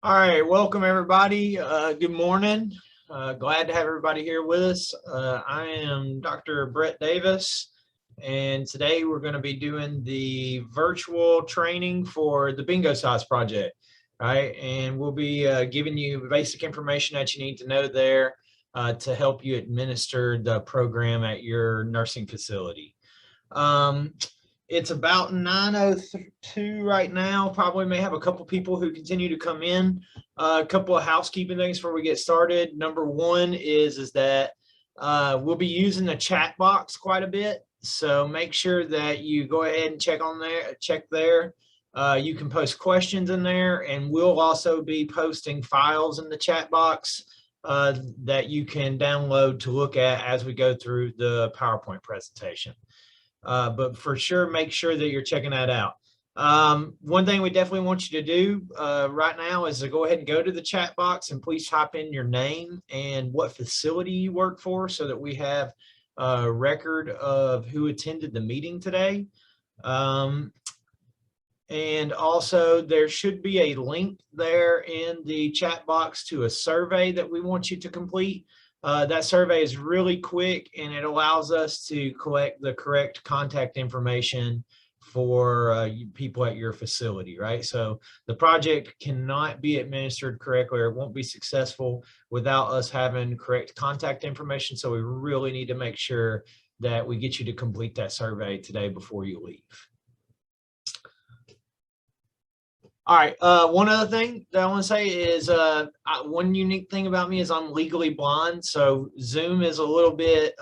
All right, welcome everybody. Good morning. Glad to have everybody here with us. I am Dr. Brett Davis, and today we're going to be doing the virtual training for the Bingo Size project, right? And we'll be giving you basic information that you need to know there to help you administer the program at your nursing facility. It's about 9:02 right now. Probably may have a couple people who continue to come in. A couple of housekeeping things before we get started. Number one is that we'll be using the chat box quite a bit. So make sure that you go ahead and check there. You can post questions in there, and we'll also be posting files in the chat box that you can download to look at as we go through the PowerPoint presentation. But for sure, make sure that you're checking that out. One thing we definitely want you to do right now is to go ahead and go to the chat box and please type in your name and what facility you work for so that we have a record of who attended the meeting today. And also there should be a link there in the chat box to a survey that we want you to complete. That survey is really quick and it allows us to collect the correct contact information for people at your facility, right? So the project cannot be administered correctly or it won't be successful without us having correct contact information. So we really need to make sure that we get you to complete that survey today before you leave. All right, one other thing that I want to say is one unique thing about me is I'm legally blind, so Zoom is a little bit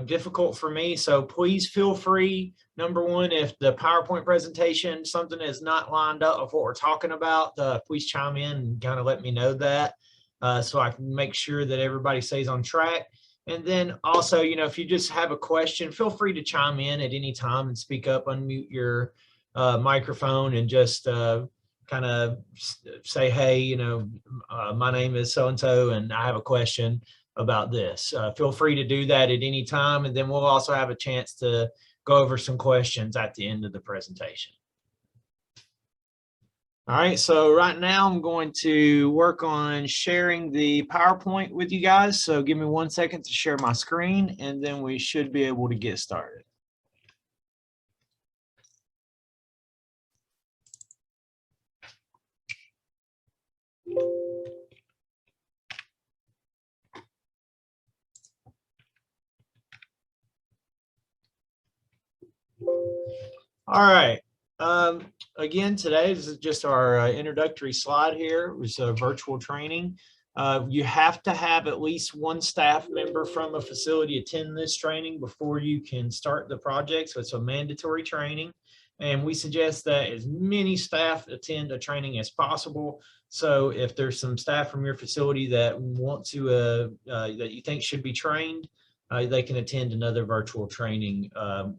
difficult for me. So please feel free, number one, if the PowerPoint presentation, something is not lined up with what we're talking about, please chime in and kind of let me know that so I can make sure that everybody stays on track. And then also, if you just have a question, feel free to chime in at any time and speak up, unmute your microphone and just kind of say, hey, my name is so-and-so and I have a question about this. Feel free to do that at any time. And then we'll also have a chance to go over some questions at the end of the presentation. All right, so right now I'm going to work on sharing the PowerPoint with you guys. So give me 1 second to share my screen and then we should be able to get started. All right. Again, today this is just our introductory slide here. It was a virtual training. You have to have at least one staff member from a facility attend this training before you can start the project. So it's a mandatory training. And we suggest that as many staff attend a training as possible. So if there's some staff from your facility that want to, that you think should be trained, they can attend another virtual training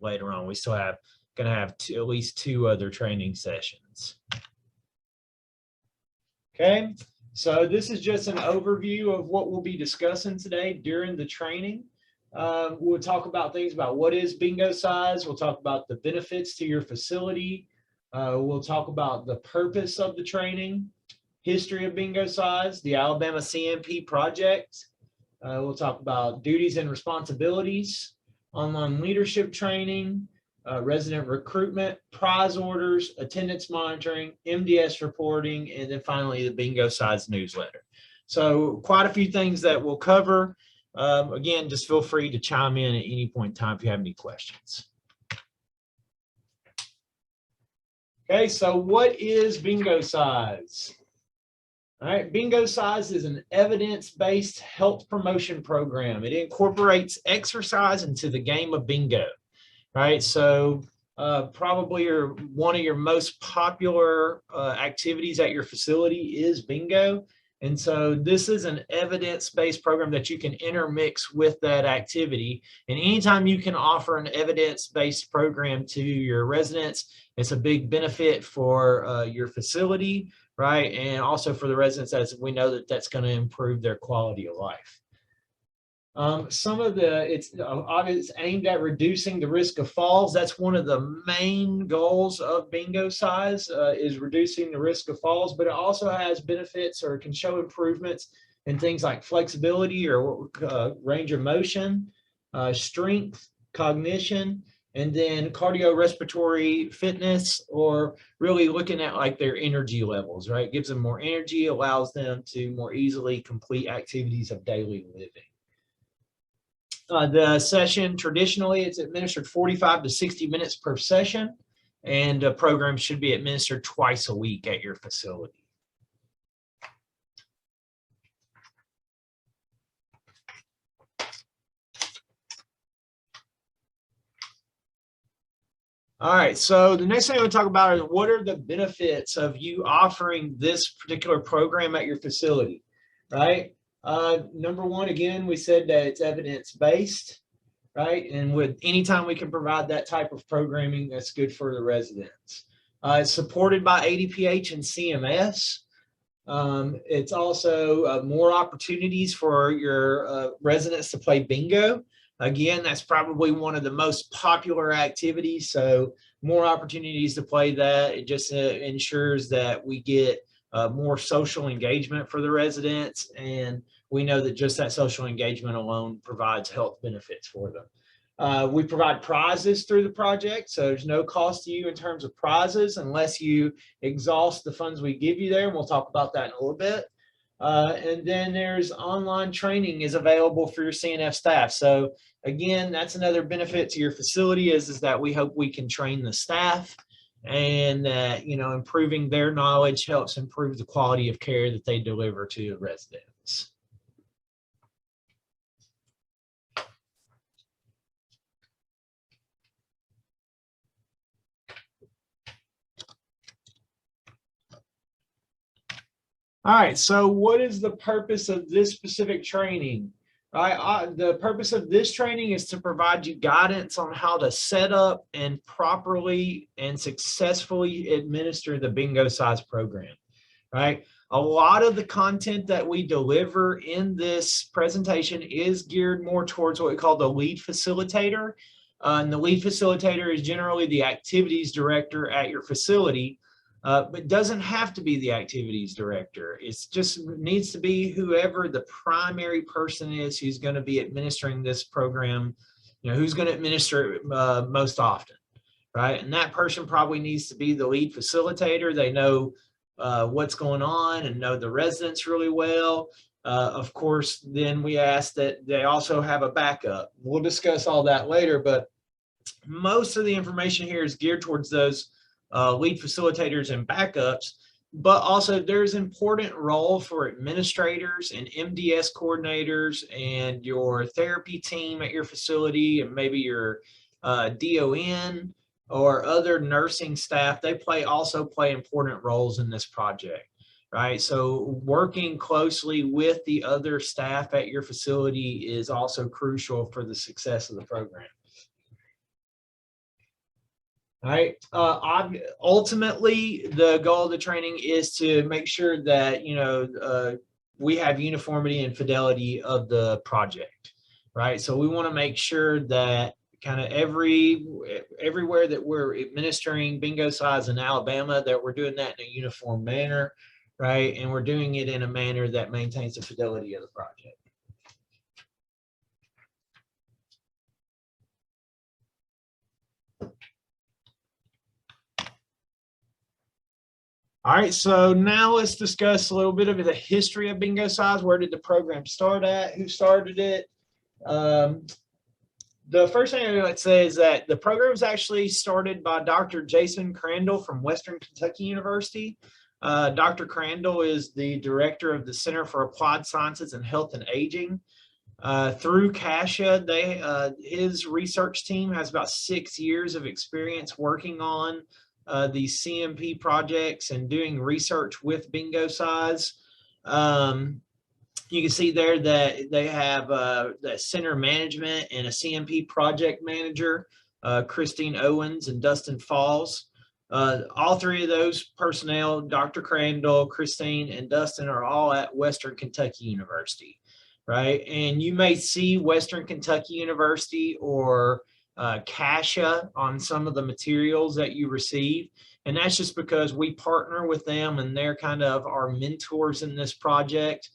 later on. We still have going to have at least 2 other training sessions. Okay, so this is just an overview of what we'll be discussing today during the training. We'll talk about things about what is bingo size. We'll talk about the benefits to your facility. We'll talk about the purpose of the training, history of bingo size, the AL-CMP project. We'll talk about duties and responsibilities, online leadership training, resident recruitment, prize orders, attendance monitoring, MDS reporting, and then finally the bingo size newsletter. So quite a few things that we'll cover. Again, just feel free to chime in at any point in time if you have any questions. Okay, so what is bingo size? All right, bingo size is an evidence-based health promotion program. It incorporates exercise into the game of bingo. Right, so probably one of your most popular activities at your facility is bingo. And so this is an evidence-based program that you can intermix with that activity. And anytime you can offer an evidence-based program to your residents, it's a big benefit for your facility, right? And also for the residents, as we know that that's going to improve their quality of life. Some of it's aimed at reducing the risk of falls. That's one of the main goals of bingo size, is reducing the risk of falls, but it also has benefits or can show improvements in things like flexibility or range of motion, strength, cognition, and then cardiorespiratory fitness, or really looking at like their energy levels, right? It gives them more energy, allows them to more easily complete activities of daily living. The session, traditionally, it's administered 45 to 60 minutes per session, and programs should be administered twice a week at your facility. All right, so the next thing I want to talk about is what are the benefits of you offering this particular program at your facility, right? Number one, again, we said that it's evidence-based, right? And with anytime we can provide that type of programming, that's good for the residents. It's supported by ADPH and CMS. It's also more opportunities for your residents to play bingo. Again, that's probably one of the most popular activities, so more opportunities to play that. It just ensures that we get more social engagement for the residents, and we know that just that social engagement alone provides health benefits for them. We provide prizes through the project, so there's no cost to you in terms of prizes unless you exhaust the funds we give you there, and we'll talk about that in a little bit. And then there's online training is available for your CNF staff. So again, that's another benefit to your facility is that we hope we can train the staff, and that, you know, improving their knowledge helps improve the quality of care that they deliver to the residents. All right, so what is the purpose of this specific training? The purpose of this training is to provide you guidance on how to set up and properly and successfully administer the bingo size program, right? A lot of the content that we deliver in this presentation is geared more towards what we call the lead facilitator. And the lead facilitator is generally the activities director at your facility. But doesn't have to be the activities director. It's just needs to be whoever the primary person is who's going to be administering this program, you know, who's going to administer it most often, right? And that person probably needs to be the lead facilitator. They know what's going on and know the residents really well. Of course, then we ask that they also have a backup. We'll discuss all that later, but most of the information here is geared towards those lead facilitators and backups, but also there's important role for administrators and MDS coordinators and your therapy team at your facility, and maybe your DON or other nursing staff. They also play important roles in this project, right? So working closely with the other staff at your facility is also crucial for the success of the program. All right. Ultimately, the goal of the training is to make sure that, you know, we have uniformity and fidelity of the project, right? So we want to make sure that kind of everywhere that we're administering bingo size in Alabama, that we're doing that in a uniform manner, right? And we're doing it in a manner that maintains the fidelity of the project. All right, so now let's discuss a little bit of the history of bingo size. Where did the program start at? Who started it? The first thing I would say is that the program was actually started by Dr. Jason Crandall from Western Kentucky University. Dr. Crandall is the director of the Center for Applied Sciences and Health and Aging. Through CASHA, his research team has about 6 years of experience working on these CMP projects and doing research with bingo size. You can see there that they have the center management and a CMP project manager, Christine Owens and Dustin Falls. All three of those personnel, Dr. Crandall, Christine, and Dustin, are all at Western Kentucky University. right? And you may see Western Kentucky University or CASHA on some of the materials that you receive. And that's just because we partner with them and they're kind of our mentors in this project.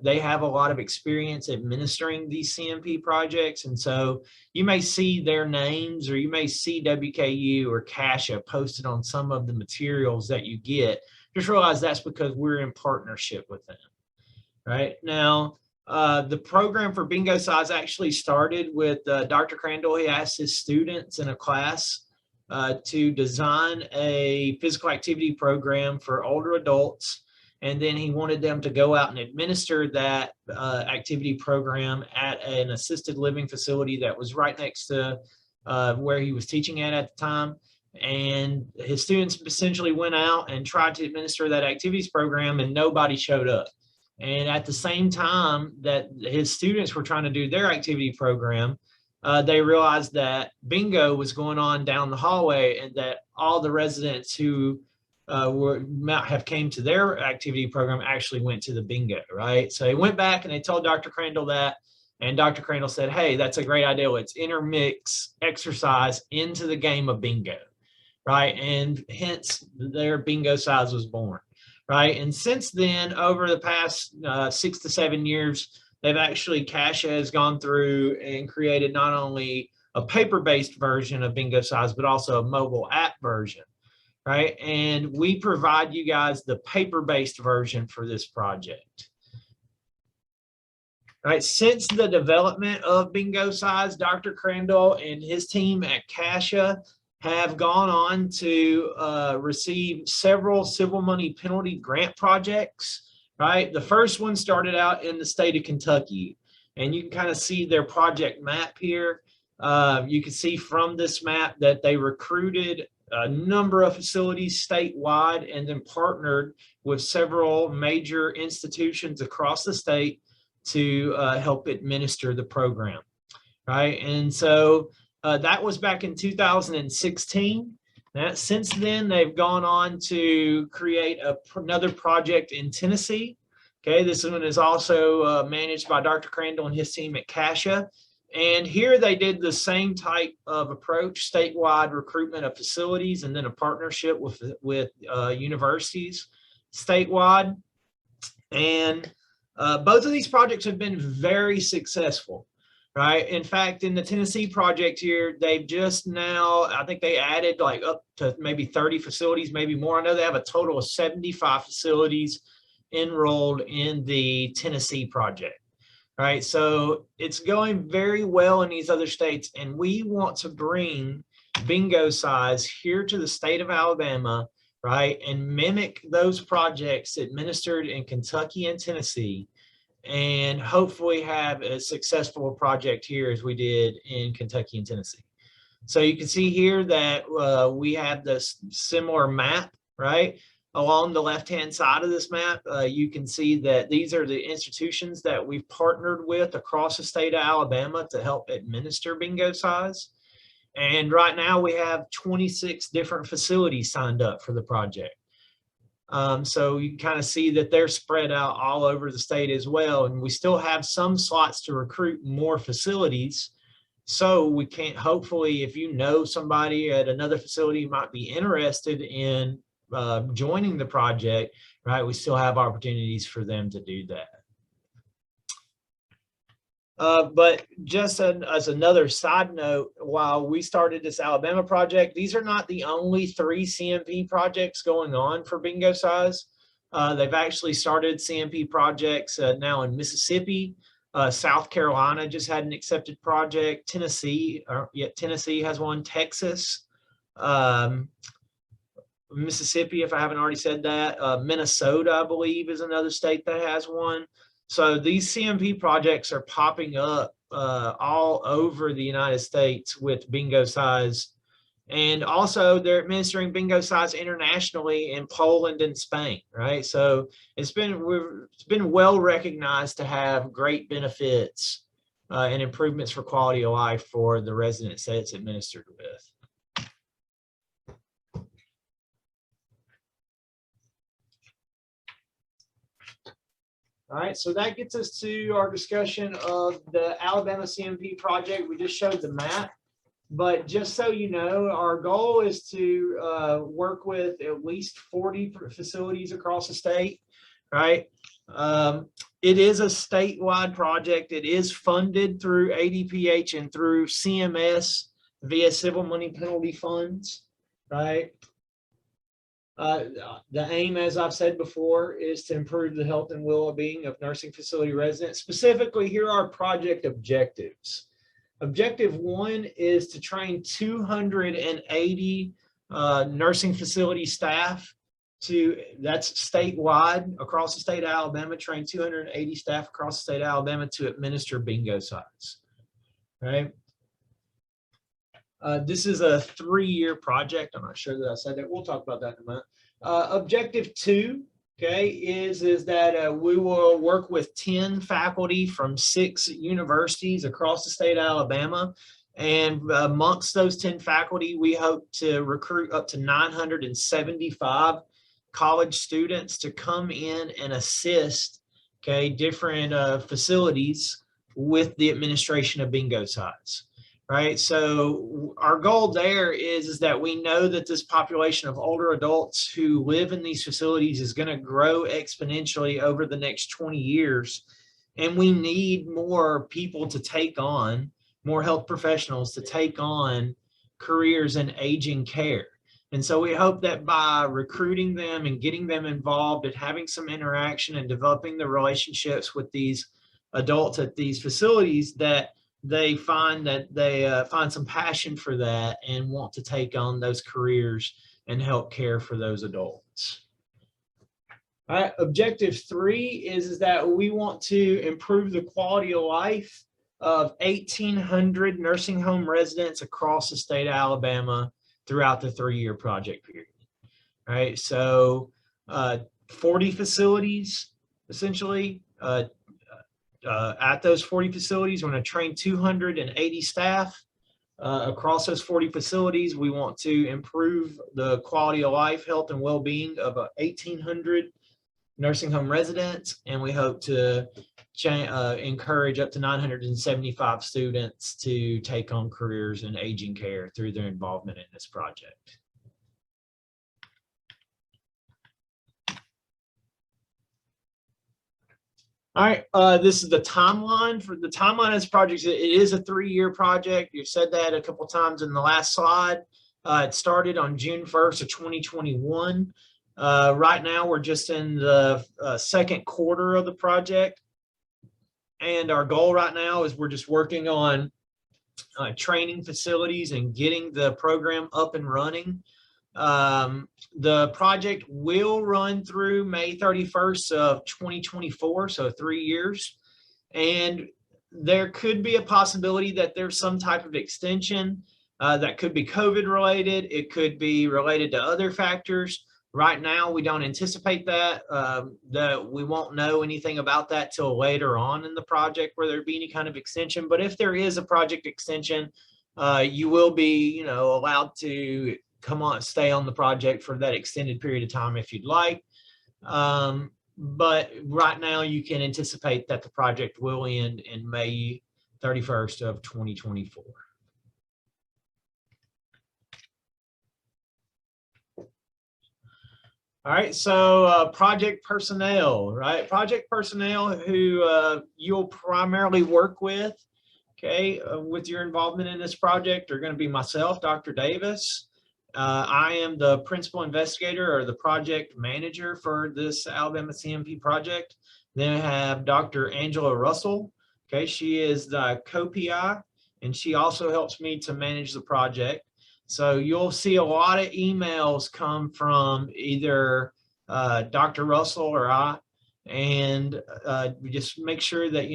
They have a lot of experience administering these CMP projects. And so you may see their names, or you may see WKU or CASHA posted on some of the materials that you get. Just realize that's because we're in partnership with them. Right now, the program for bingo size actually started with Dr. Crandall. He asked his students in a class to design a physical activity program for older adults. And then he wanted them to go out and administer that activity program at an assisted living facility that was right next to where he was teaching at the time. And his students essentially went out and tried to administer that activities program, and nobody showed up. And at the same time that his students were trying to do their activity program, they realized that bingo was going on down the hallway, and that all the residents who might have came to their activity program actually went to the bingo, right? So they went back and they told Dr. Crandall that, and Dr. Crandall said, hey, that's a great idea. Let's intermix exercise into the game of bingo, right? And hence their bingo size was born. Right. And since then, over the past 6 to 7 years, they've actually, CASHA has gone through and created not only a paper-based version of bingo size, but also a mobile app version. Right. And we provide you guys the paper-based version for this project. Right. Since the development of bingo size, Dr. Crandall and his team at CASHA have gone on to receive several civil money penalty grant projects, right? The first one started out in the state of Kentucky, and you can kind of see their project map here. You can see from this map that they recruited a number of facilities statewide and then partnered with several major institutions across the state to help administer the program, right? And so that was back in 2016. Since then, they've gone on to create another project in Tennessee. Okay, this one is also managed by Dr. Crandall and his team at CASHA. And here they did the same type of approach, statewide recruitment of facilities, and then a partnership with universities statewide. And both of these projects have been very successful. Right. In fact, in the Tennessee project here, they've just now, I think they added like up to maybe 30 facilities, maybe more. I know they have a total of 75 facilities enrolled in the Tennessee project. Right. So it's going very well in these other states. And we want to bring bingo size here to the state of Alabama, right, and mimic those projects administered in Kentucky and Tennessee, and hopefully have a successful project here as we did in Kentucky and Tennessee. So you can see here that we have this similar map, right? Along the left-hand side of this map, you can see that these are the institutions that we've partnered with across the state of Alabama to help administer bingo size. And right now we have 26 different facilities signed up for the project. So you kind of see that they're spread out all over the state as well. And we still have some slots to recruit more facilities. So we can't, hopefully, if you know somebody at another facility who might be interested in joining the project, right, we still have opportunities for them to do that. But just as another side note, while we started this Alabama project, these are not the only 3 CMP projects going on for bingo size. They've actually started CMP projects now in Mississippi. South Carolina just had an accepted project. Tennessee has one. Texas, Mississippi, if I haven't already said that. Minnesota, I believe, is another state that has one. So these CMP projects are popping up all over the United States with bingo size. And also they're administering bingo size internationally in Poland and Spain, right? So it's been well recognized to have great benefits and improvements for quality of life for the residents that it's administered with. All right, so that gets us to our discussion of the Alabama-CMP project. We just showed the map, but just so you know, our goal is to work with at least 40 facilities across the state, right? It is a statewide project. It is funded through ADPH and through CMS via civil money penalty funds, right? The aim, as I've said before, is to improve the health and well-being of nursing facility residents. Specifically, here are project objectives. Objective 1 is to train 280 nursing facility staff that's statewide, across the state of Alabama, train 280 staff across the state of Alabama to administer bingo sites, right? This is a 3-year project. I'm not sure that I said that. We'll talk about that in a minute. Objective 2, okay, is that we will work with 10 faculty from 6 universities across the state of Alabama. And amongst those 10 faculty, we hope to recruit up to 975 college students to come in and assist, okay, different facilities with the administration of bingo sites. Right, so our goal there is that we know that this population of older adults who live in these facilities is going to grow exponentially over the next 20 years. And we need more people to take on, more health professionals to take on careers in aging care. And so we hope that by recruiting them and getting them involved and having some interaction and developing the relationships with these adults at these facilities, that they find some passion for that and want to take on those careers and help care for those adults. All right, objective 3 is that we want to improve the quality of life of 1,800 nursing home residents across the state of Alabama throughout the 3-year project period. All right, so 40 facilities, essentially. At those 40 facilities, we're going to train 280 staff across those 40 facilities. We want to improve the quality of life, health, and well-being of 1,800 nursing home residents, and we hope to encourage up to 975 students to take on careers in aging care through their involvement in this project. All right, this is the timeline for the timeline of this project. It is a 3-year project. You've said that a couple times in the last slide. It started on June 1st of 2021. Right now, we're just in the second quarter of the project. And our goal right now is we're just working on training facilities and getting the program up and running. The project will run through May 31st of 2024, so 3 years. And there could be a possibility that there's some type of extension that could be COVID related. It could be related to other factors. Right now, we don't anticipate that. That we won't know anything about that till later on in the project where there be any kind of extension. But if there is a project extension, you will be, allowed to stay on the project for that extended period of time if you'd like. But right now you can anticipate that the project will end in May 31st of 2024. All right, so project personnel, right? Project personnel who you'll primarily work with, okay, with your involvement in this project are going to be myself, Dr. Davis. I am the principal investigator or the project manager for this Alabama-CMP project. Then I have Dr. Angela Russell. Okay, she is the co-PI, and she also helps me to manage the project. So you'll see a lot of emails come from either Dr. Russell or I, and we just make sure that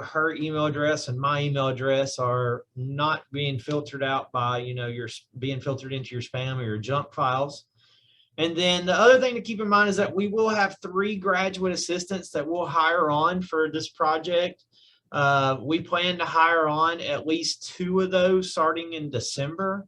her email address and my email address are not being filtered out by you're being filtered into your spam or your junk files. And then the other thing to keep in mind is that we will have 3 graduate assistants that we'll hire on for this project. We plan to hire on at least 2 of those starting in December.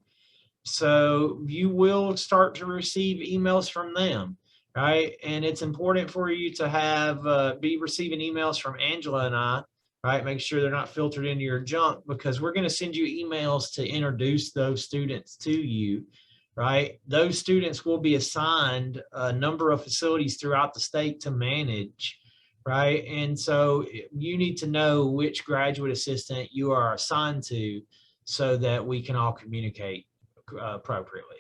So you will start to receive emails from them. right? And it's important for you to have be receiving emails from Angela and I, right? Make sure they're not filtered into your junk, because we're going to send you emails to introduce those students to you, right? Those students will be assigned a number of facilities throughout the state to manage, right? And so you need to know which graduate assistant you are assigned to so that we can all communicate appropriately.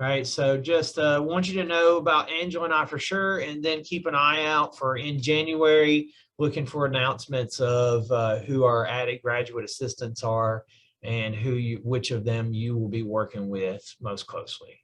Right, so just want you to know about Angela and I for sure, and then keep an eye out for in January, looking for announcements of who our added graduate assistants are and which of them you will be working with most closely.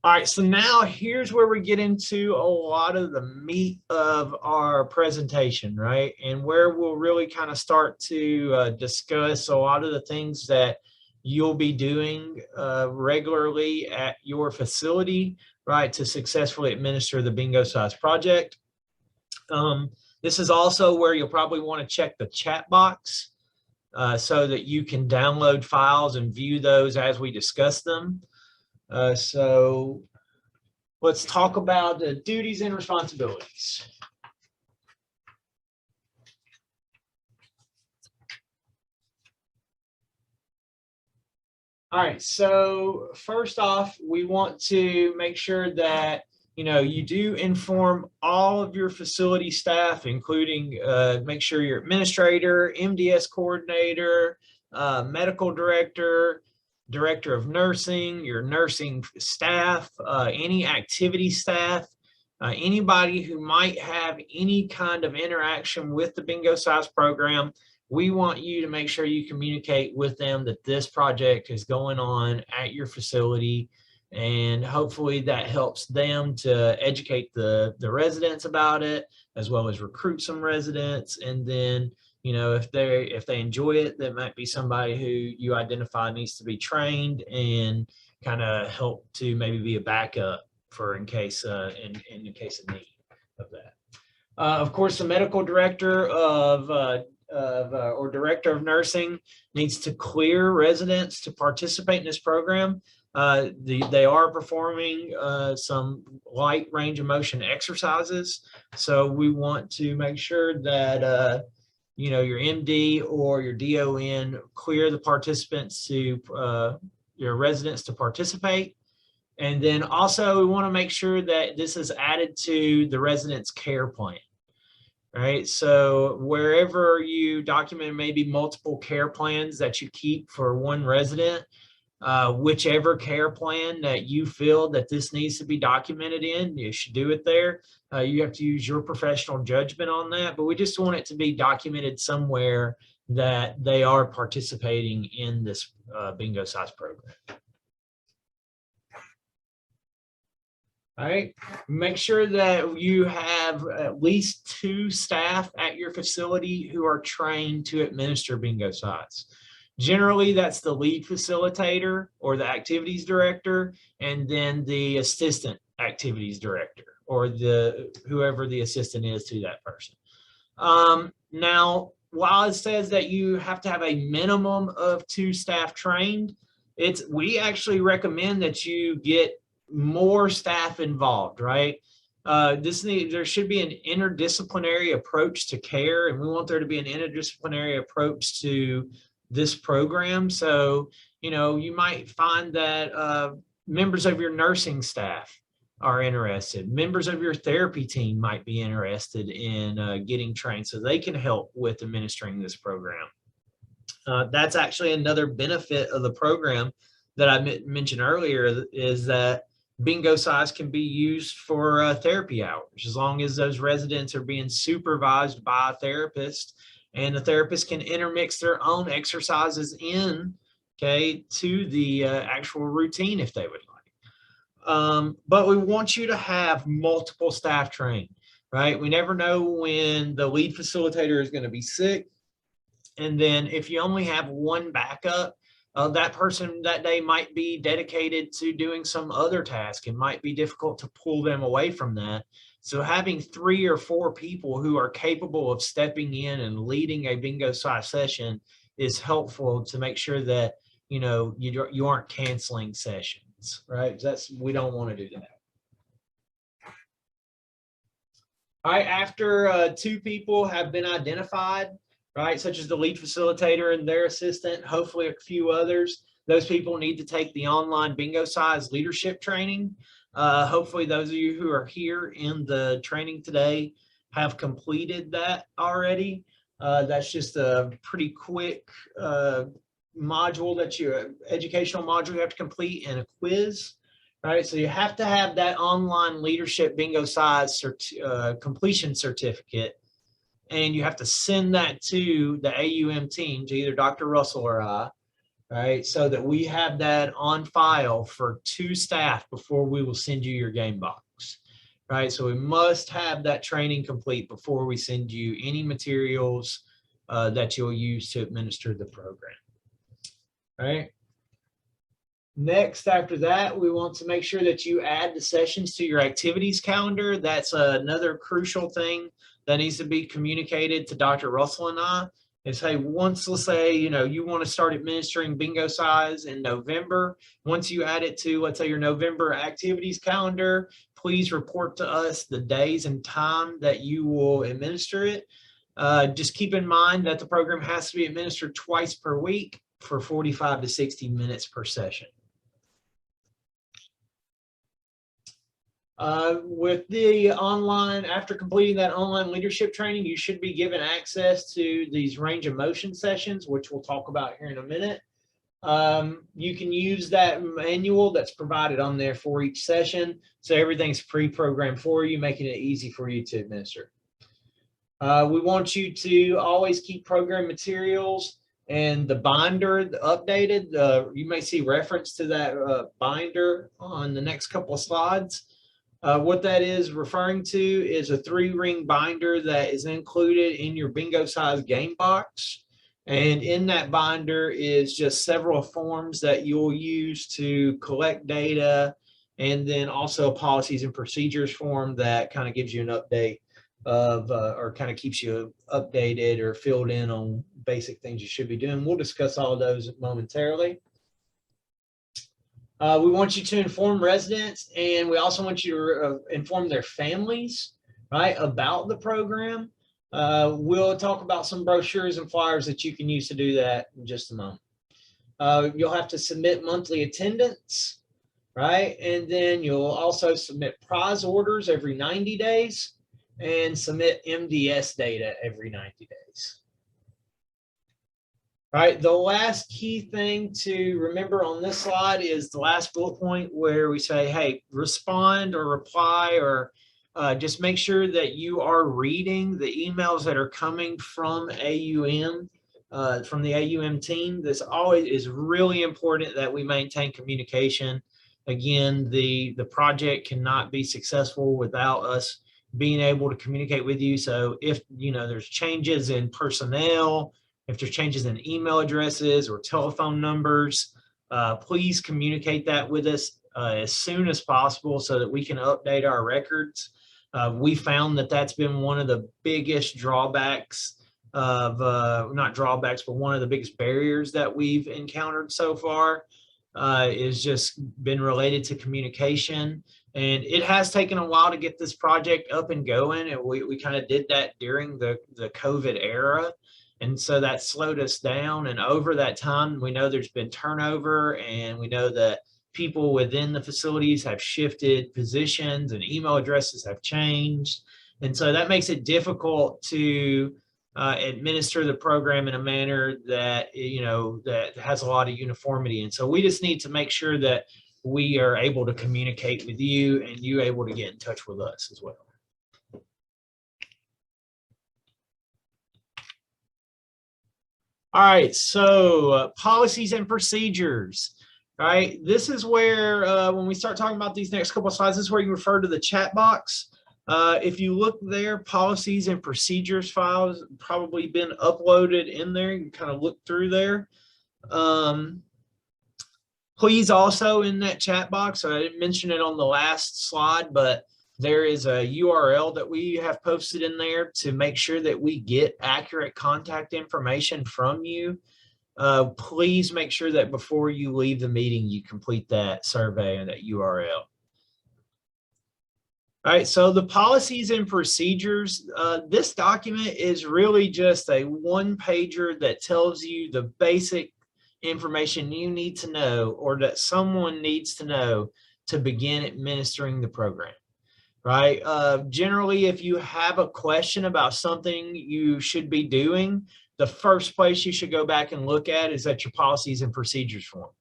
All right, so now here's where we get into a lot of the meat of our presentation, right? And where we'll really kind of start to discuss a lot of the things that you'll be doing regularly at your facility, right, to successfully administer the Bingo Size project. This is also where you'll probably want to check the chat box so that you can download files and view those as we discuss them. So let's talk about the duties and responsibilities. All right, so first off, we want to make sure that you do inform all of your facility staff, including make sure your administrator, MDS coordinator, medical director, director of nursing, your nursing staff, any activity staff, anybody who might have any kind of interaction with the Bingo Size program. We want you to make sure you communicate with them that this project is going on at your facility, and hopefully that helps them to educate the residents about it, as well as recruit some residents. And then if they enjoy it, that might be somebody who you identify needs to be trained and kind of help to maybe be a backup for in case in the case of need of that. Of course, the medical director or director of nursing needs to clear residents to participate in this program. They are performing some light range of motion exercises, so we want to make sure that your MD or your DON clear the participants to your residents to participate. And then also we want to make sure that this is added to the resident's care plan. Right, so wherever you document maybe multiple care plans that you keep for one resident, whichever care plan that you feel that this needs to be documented in, you should do it there. You have to use your professional judgment on that, but we just want it to be documented somewhere that they are participating in this Bingo Size program. All right, make sure that you have at least 2 staff at your facility who are trained to administer Bingo Size. Generally, that's the lead facilitator or the activities director, and then the assistant activities director, or whoever the assistant is to that person. Now, while it says that you have to have a minimum of 2 staff trained, we actually recommend that you get more staff involved, right? There should be an interdisciplinary approach to care, and we want there to be an interdisciplinary approach to this program. So, you might find that members of your nursing staff are interested. Members of your therapy team might be interested in getting trained so they can help with administering this program. That's actually another benefit of the program that I mentioned earlier, is that Bingo Size can be used for therapy hours, as long as those residents are being supervised by a therapist, and the therapist can intermix their own exercises in, to the actual routine if they would like. But we want you to have multiple staff trained, right? We never know when the lead facilitator is going to be sick. And then if you only have one backup, that person that day might be dedicated to doing some other task. It might be difficult to pull them away from that. So having 3 or 4 people who are capable of stepping in and leading a Bingo Size session is helpful to make sure that you aren't canceling sessions, right? We don't want to do that. All right, after 2 people have been identified, right, such as the lead facilitator and their assistant, hopefully a few others, those people need to take the online bingo size leadership training. Hopefully those of you who are here in the training today have completed that already. That's just a pretty quick module educational module you have to complete and a quiz. Right, so you have to have that online leadership bingo size completion certificate, and you have to send that to the AUM team, to either Dr. Russell or I, right, so that we have that on file for 2 staff before we will send you your game box. Right, so we must have that training complete before we send you any materials that you'll use to administer the program. Right. Next, after that, we want to make sure that you add the sessions to your activities calendar. That's another crucial thing that needs to be communicated to Dr. Russell and I. Is, hey, once, let's say, you want to start administering bingo size in November. Once you add it to, let's say, your November activities calendar, please report to us the days and time that you will administer it. Just keep in mind that the program has to be administered twice per week for 45 to 60 minutes per session. With the online, after completing that online leadership training, you should be given access to these range of motion sessions, which we'll talk about here in a minute. You can use that manual that's provided on there for each session. So everything's pre-programmed for you, making it easy for you to administer. We want you to always keep program materials and the binder updated. You may see reference to that binder on the next couple of slides. What that is referring to is a 3-ring binder that is included in your bingo size game box. And in that binder is just several forms that you'll use to collect data, and then also a policies and procedures form that kind of gives you an update of, or kind of keeps you updated or filled in on basic things you should be doing. We'll discuss all of those momentarily. We want you to inform residents, and we also want you to inform their families, right, about the program. We'll talk about some brochures and flyers that you can use to do that in just a moment. You'll have to submit monthly attendance, right? And then you'll also submit prize orders every 90 days and submit MDS data every 90 days. All right, the last key thing to remember on this slide is the last bullet point where we say, hey, respond or reply, or just make sure that you are reading the emails that are coming from AUM, from the AUM team. This always is really important that we maintain communication. Again, the project cannot be successful without us being able to communicate with you. So if there's changes in personnel, if there's changes in email addresses or telephone numbers, please communicate that with us as soon as possible so that we can update our records. We found that that's been one of the biggest drawbacks of, not drawbacks, but one of the biggest barriers that we've encountered so far is just been related to communication. And it has taken a while to get this project up and going. And we kind of did that during the COVID era. And so that slowed us down. And over that time, we know there's been turnover, and we know that people within the facilities have shifted positions and email addresses have changed. And so that makes it difficult to administer the program in a manner that, that has a lot of uniformity. And so we just need to make sure that we are able to communicate with you and you able to get in touch with us as well. All right, so policies and procedures, right? This is where, when we start talking about these next couple of slides, this is where you refer to the chat box. If you look there, policies and procedures files probably been uploaded in there. You can kind of look through there. Please also in that chat box, I didn't mention it on the last slide, but there is a URL that we have posted in there to make sure that we get accurate contact information from you. please make sure that before you leave the meeting, you complete that survey and that URL. All right, so the policies and procedures, this document is really just a one-pager that tells you the basic information you need to know or that someone needs to know to begin administering the program, right? Generally, if you have a question about something you should be doing, the first place you should go back and look at is at your policies and procedures form,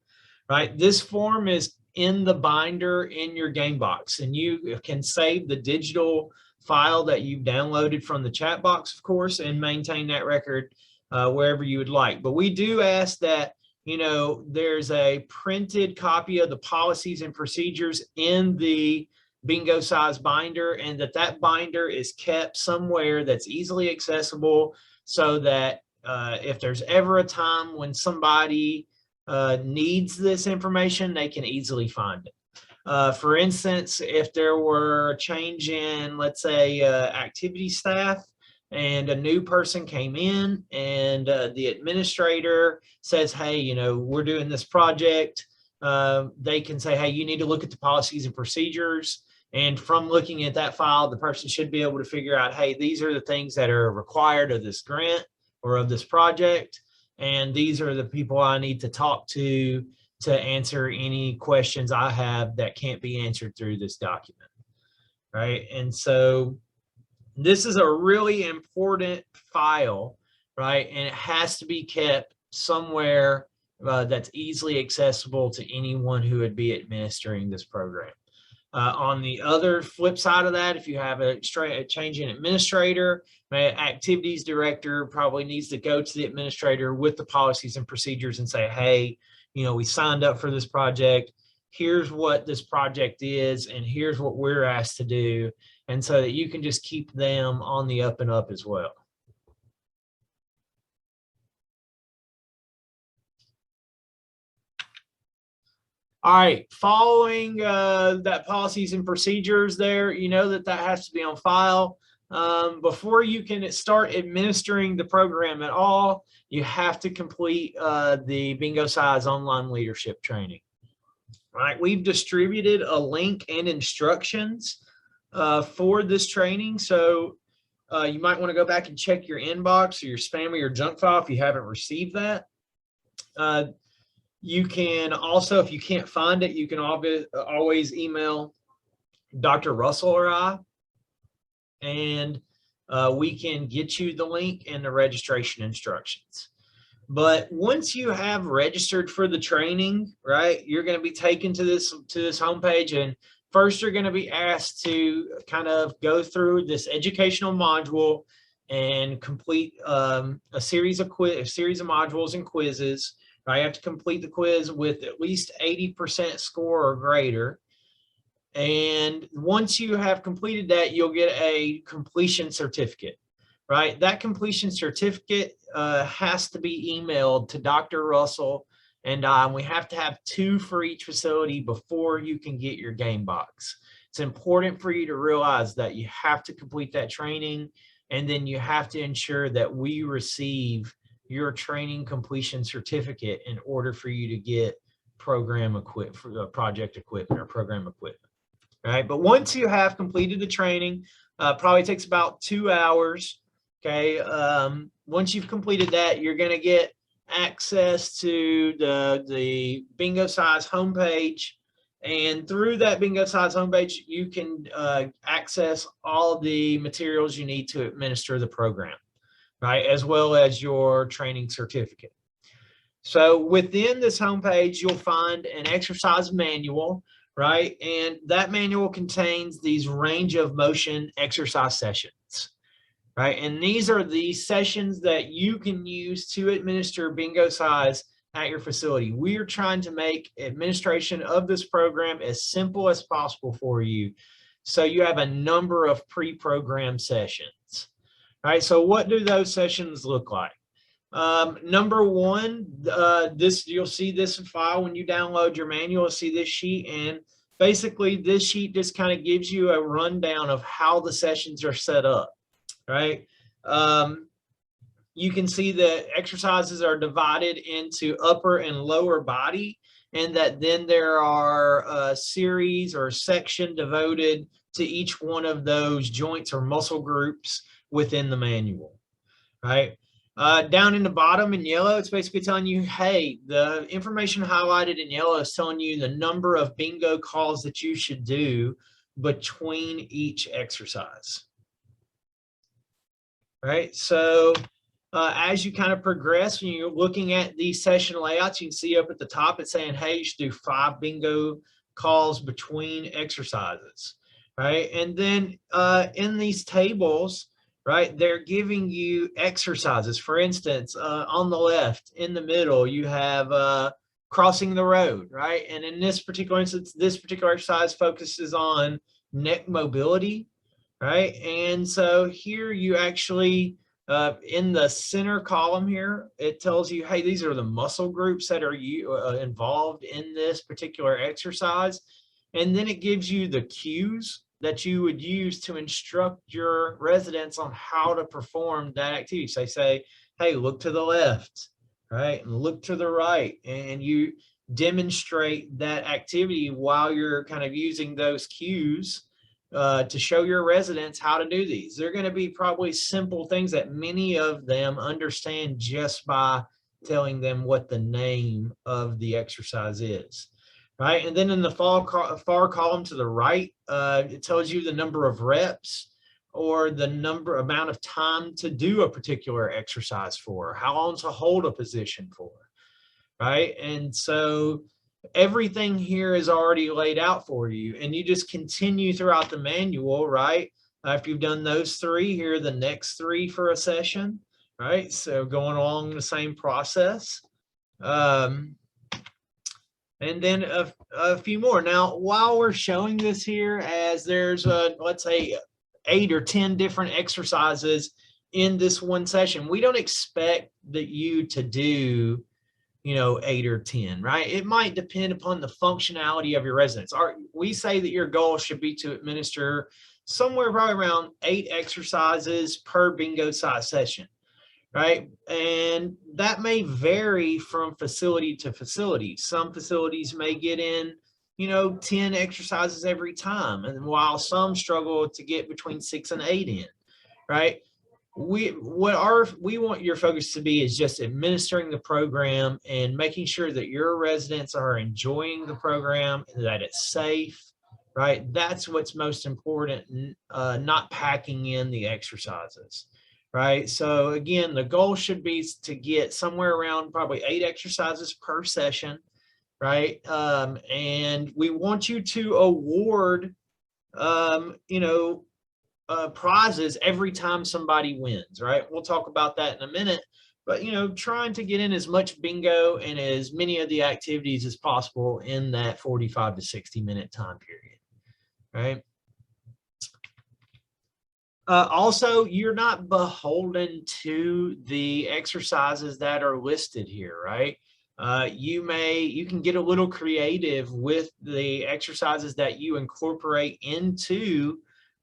right? This form is in the binder in your game box, and you can save the digital file that you've downloaded from the chat box, of course, and maintain that record wherever you would like. But we do ask that, you know, there's a printed copy of the policies and procedures in the bingo size binder, and that binder is kept somewhere that's easily accessible so that if there's ever a time when somebody needs this information, they can easily find it. For instance, if there were a change in, let's say, activity staff, and a new person came in and the administrator says, hey, you know, we're doing this project, they can say, hey, you need to look at the policies and procedures. And from looking at that file, the person should be able to figure out, hey, these are the things that are required of this grant or of this project. And these are the people I need to talk to answer any questions I have that can't be answered through this document, right? And so this is a really important file, right? And it has to be kept somewhere that's easily accessible to anyone who would be administering this program. On the other flip side of that, if you have a change in administrator, activities director probably needs to go to the administrator with the policies and procedures and say, hey, you know, we signed up for this project. Here's what this project is, and here's what we're asked to do. And so that you can just keep them on the up and up as well. All right, following that policies and procedures there, you know that has to be on file. Before you can start administering the program at all, you have to complete the Bingo Size online leadership training. All right, we've distributed a link and instructions for this training. So you might want to go back and check your inbox or your spam or your junk file if you haven't received that. You can also, if you can't find it, you can always email Dr. Russell or I, and we can get you the link and the registration instructions. But once you have registered for the training, right, you're going to be taken to this homepage, and first you're going to be asked to kind of go through this educational module and complete a series of modules and quizzes. I have to complete the quiz with at least 80% score or greater. And once you have completed that, you'll get a completion certificate, right? That completion certificate has to be emailed to Dr. Russell and we have to have 2 for each facility before you can get your game box. It's important for you to realize that you have to complete that training, and then you have to ensure that we receive your training completion certificate in order for you to get project equipment or program equipment. Right, but once you have completed the training, probably takes about 2 hours. Okay, once you've completed that, you're going to get access to the Bingo Size homepage, and through that Bingo Size homepage, you can access all the materials you need to administer the program, right, as well as your training certificate. So within this homepage, you'll find an exercise manual, right? And that manual contains these range of motion exercise sessions, right? And these are the sessions that you can use to administer Bingo Size at your facility. We are trying to make administration of this program as simple as possible for you, so you have a number of pre-programmed sessions. All right, so what do those sessions look like? Number one, you'll see this file when you download your manual. You'll see this sheet, and basically this sheet just kind of gives you a rundown of how the sessions are set up, right? you can see that exercises are divided into upper and lower body, and that then there are a series or a section devoted to each one of those joints or muscle groups within the manual, right? Down in the bottom in yellow, it's basically telling you, hey, the information highlighted in yellow is telling you the number of bingo calls that you should do between each exercise, right? So as you kind of progress, when you're looking at these session layouts, you can see up at the top, it's saying, hey, you should do 5 bingo calls between exercises, right? And then in these tables, right, they're giving you exercises. For instance, on the left, in the middle, you have crossing the road, right? And in this particular instance, this particular exercise focuses on neck mobility, right? And so here you actually, in the center column here, it tells you, hey, these are the muscle groups that are involved in this particular exercise. And then it gives you the cues that you would use to instruct your residents on how to perform that activity. So they say, hey, look to the left, right? And look to the right. And you demonstrate that activity while you're kind of using those cues to show your residents how to do these. They're going to be probably simple things that many of them understand just by telling them what the name of the exercise is, right? And then in the far column to the right, it tells you the number of reps or the amount of time to do a particular exercise for, how long to hold a position for, right? And so everything here is already laid out for you, and you just continue throughout the manual, right? After you've done those 3, here are the next 3 for a session, right? So going along the same process. And then a few more. Now, while we're showing this here, as there's, let's say, 8 or 10 different exercises in this one session, we don't expect that you to do 8 or 10, right? It might depend upon the functionality of your residents. We say that your goal should be to administer somewhere probably around 8 exercises per bingo size session, right? And that may vary from facility to facility. Some facilities may get in 10 exercises every time, and while some struggle to get between 6 and 8 in, right? We want your focus to be is just administering the program and making sure that your residents are enjoying the program and that it's safe, right? That's what's most important, not packing in the exercises, right? So again, the goal should be to get somewhere around probably 8 exercises per session, right? And we want you to award, prizes every time somebody wins, right? We'll talk about that in a minute, but trying to get in as much bingo and as many of the activities as possible in that 45 to 60-minute time period, right? Also, you're not beholden to the exercises that are listed here, right? You can get a little creative with the exercises that you incorporate into,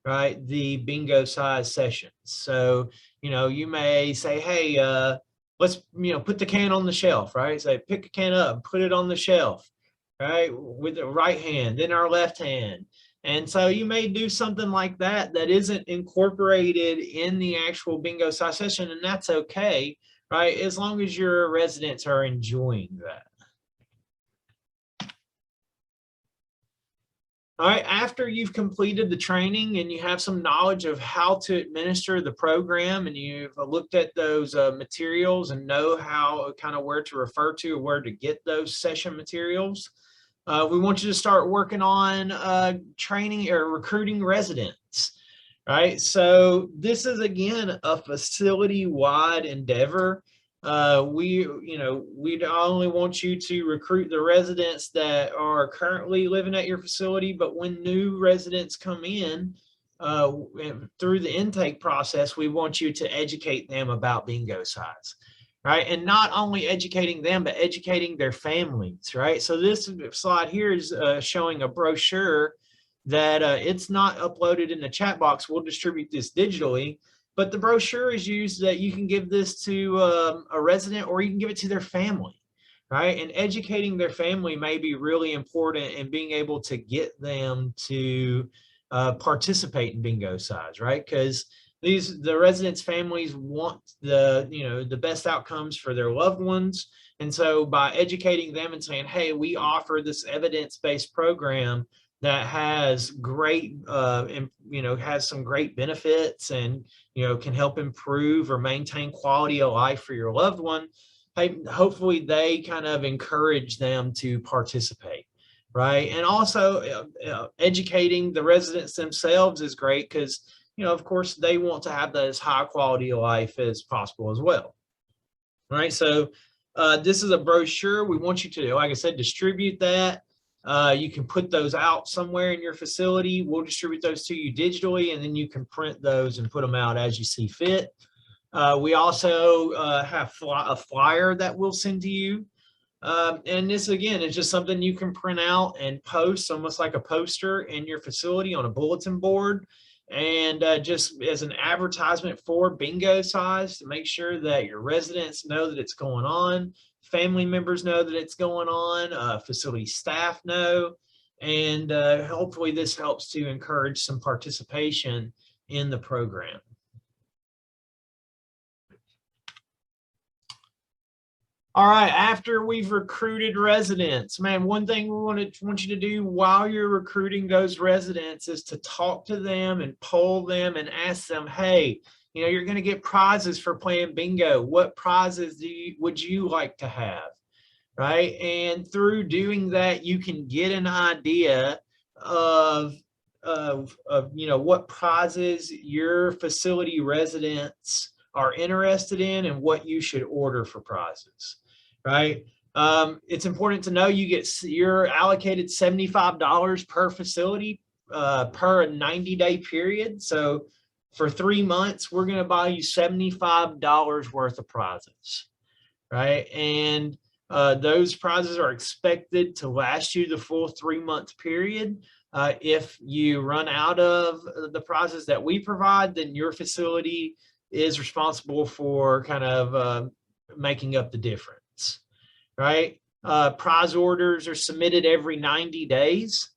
right, the bingo size sessions. So, you may say, hey, let's, put the can on the shelf, right? Say, pick a can up, put it on the shelf, right, with the right hand, then our left hand. And so you may do something like that that isn't incorporated in the actual bingo size session, and that's okay, right? As long as your residents are enjoying that. All right, after you've completed the training and you have some knowledge of how to administer the program, and you've looked at those materials and know how, kind of where to refer to or where to get those session materials, we want you to start working on training or recruiting residents, right? So this is, again, a facility-wide endeavor. We not only want you to recruit the residents that are currently living at your facility, but when new residents come in through the intake process, we want you to educate them about bingo size, right? And not only educating them, but educating their families, right? So this slide here is showing a brochure that it's not uploaded in the chat box. We'll distribute this digitally, But the brochure is used that you can give this to a resident, or you can give it to their family, right? And educating their family may be really important in being able to get them to participate in bingo size, right? Because the residents' families want the best outcomes for their loved ones. And so by educating them and saying, hey, we offer this evidence-based program that has great, has some great benefits and, can help improve or maintain quality of life for your loved one, hey, hopefully they kind of encourage them to participate, right? And also educating the residents themselves is great because, of course, they want to have that as high quality of life as possible as well, right? So this is a brochure. We want you to, like I said, distribute that. You can put those out somewhere in your facility. We'll distribute those to you digitally, and then you can print those and put them out as you see fit. We also have a flyer that we'll send to you. And this, again, is just something you can print out and post, almost like a poster in your facility on a bulletin board. And just as an advertisement for bingo size, to make sure that your residents know that it's going on, family members know that it's going on, facility staff know, and hopefully this helps to encourage some participation in the program. All right, after we've recruited residents, man, one thing we want you to do while you're recruiting those residents is to talk to them and poll them and ask them, hey, you're going to get prizes for playing bingo. What prizes would you like to have, right? And through doing that, you can get an idea of what prizes your facility residents are interested in and what you should order for prizes, right? It's important to know you're allocated $75 per facility per 90-day period. So for 3 months, we're going to buy you $75 worth of prizes, right? And those prizes are expected to last you the full 3-month period. If you run out of the prizes that we provide, then your facility is responsible for kind of making up the difference, right? Prize orders are submitted every 90 days.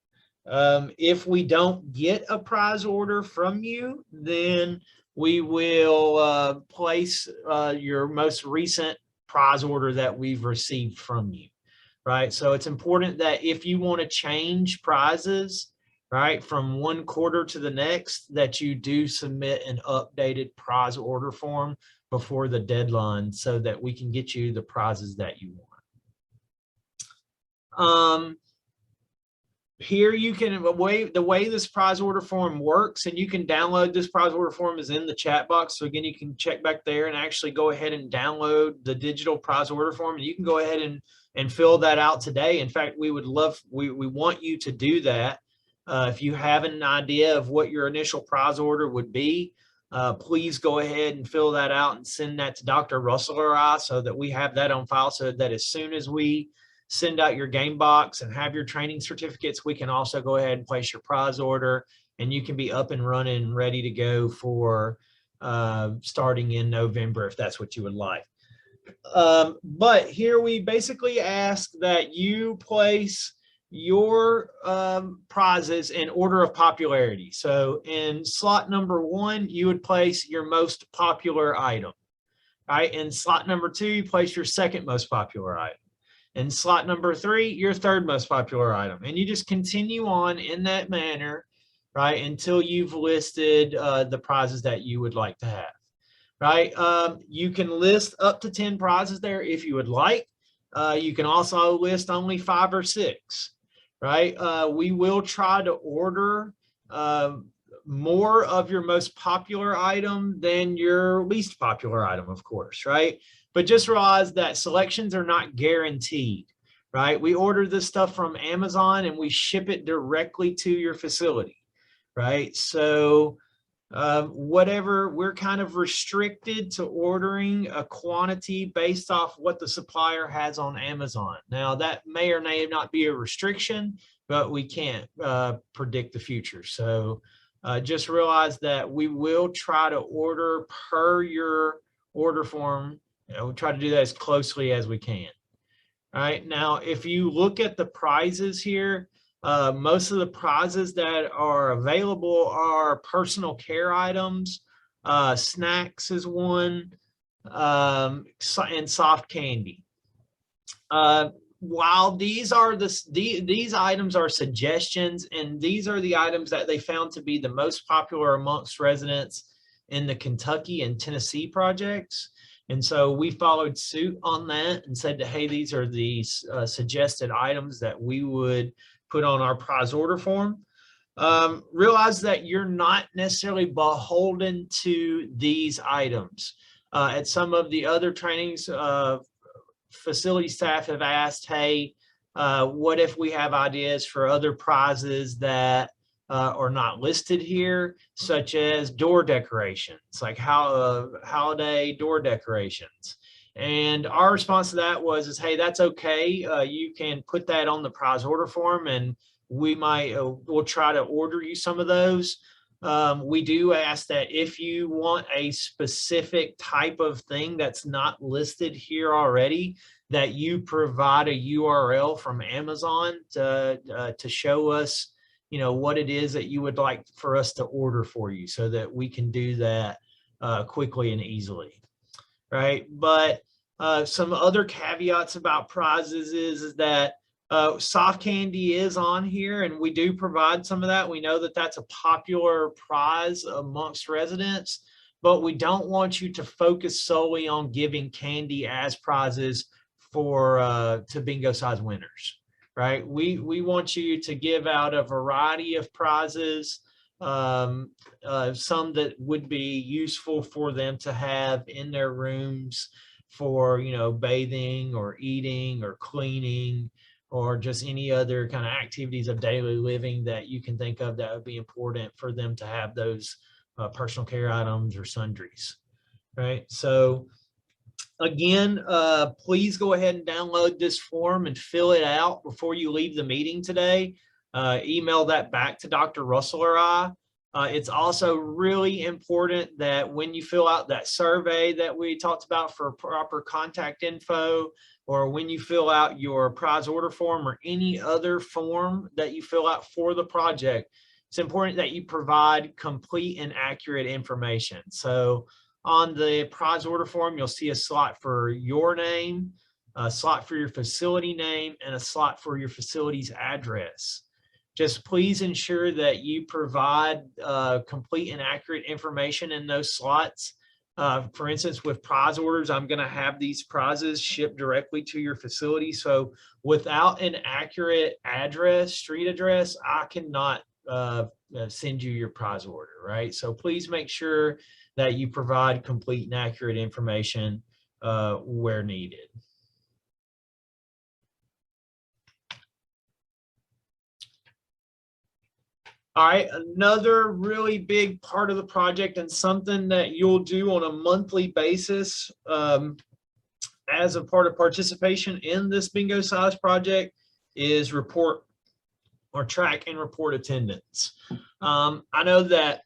If we don't get a prize order from you, then we will place your most recent prize order that we've received from you, right? So it's important that if you want to change prizes, right, from one quarter to the next, that you do submit an updated prize order form before the deadline so that we can get you the prizes that you want. Here you can, the way this prize order form works, and you can download this prize order form is in the chat box. So again, you can check back there and actually go ahead and download the digital prize order form, and you can go ahead and fill that out today. In fact, we want you to do that. If you have an idea of what your initial prize order would be, please go ahead and fill that out and send that to Dr. Russell or I so that we have that on file, so that as soon as we send out your game box and have your training certificates, we can also go ahead and place your prize order, and you can be up and running, ready to go for starting in November if that's what you would like. But here we basically ask that you place your prizes in order of popularity. So in slot number 1, you would place your most popular item, right? In slot number 2, you place your second most popular item. In slot number 3, your third most popular item. And you just continue on in that manner, right, until you've listed the prizes that you would like to have, right? You can list up to 10 prizes there if you would like. You can also list only 5 or 6, right? We will try to order more of your most popular item than your least popular item, of course, right? But just realize that selections are not guaranteed, right? We order this stuff from Amazon and we ship it directly to your facility, right? So whatever, we're kind of restricted to ordering a quantity based off what the supplier has on Amazon. Now, that may or may not be a restriction, but we can't predict the future. So Just realize that we will try to order per your order form. We'll try to do that as closely as we can. All right, now if you look at the prizes here, most of the prizes that are available are personal care items. Snacks is one, and soft candy. While these items are suggestions, and these are the items that they found to be the most popular amongst residents in the Kentucky and Tennessee projects. And so we followed suit on that and said, hey, these are the suggested items that we would put on our prize order form. Realize that you're not necessarily beholden to these items. At some of the other trainings, facility staff have asked, hey, what if we have ideas for other prizes that are not listed here, such as door decorations, like holiday door decorations. And our response to that was, hey, that's okay. You can put that on the prize order form, and we'll try to order you some of those. We do ask that if you want a specific type of thing that's not listed here already, that you provide a URL from Amazon to show us, what it is that you would like for us to order for you, so that we can do that quickly and easily, right? But some other caveats about prizes is that soft candy is on here, and we do provide some of that. We know that that's a popular prize amongst residents, but we don't want you to focus solely on giving candy as prizes to bingo size winners, right? We want you to give out a variety of prizes, some that would be useful for them to have in their rooms for, bathing or eating or cleaning, or just any other kind of activities of daily living that you can think of that would be important for them to have those personal care items or sundries, right? So again, please go ahead and download this form and fill it out before you leave the meeting today. Email that back to Dr. Russell or I. It's also really important that when you fill out that survey that we talked about for proper contact info, or when you fill out your prize order form or any other form that you fill out for the project, it's important that you provide complete and accurate information. So on the prize order form, you'll see a slot for your name, a slot for your facility name, and a slot for your facility's address. Just please ensure that you provide complete and accurate information in those slots. For instance, with prize orders, I'm going to have these prizes shipped directly to your facility. So without an accurate address, street address, I cannot send you your prize order, right? So please make sure that you provide complete and accurate information where needed. All right, another really big part of the project, and something that you'll do on a monthly basis as a part of participation in this bingo size project, is report or track and report attendance. I know that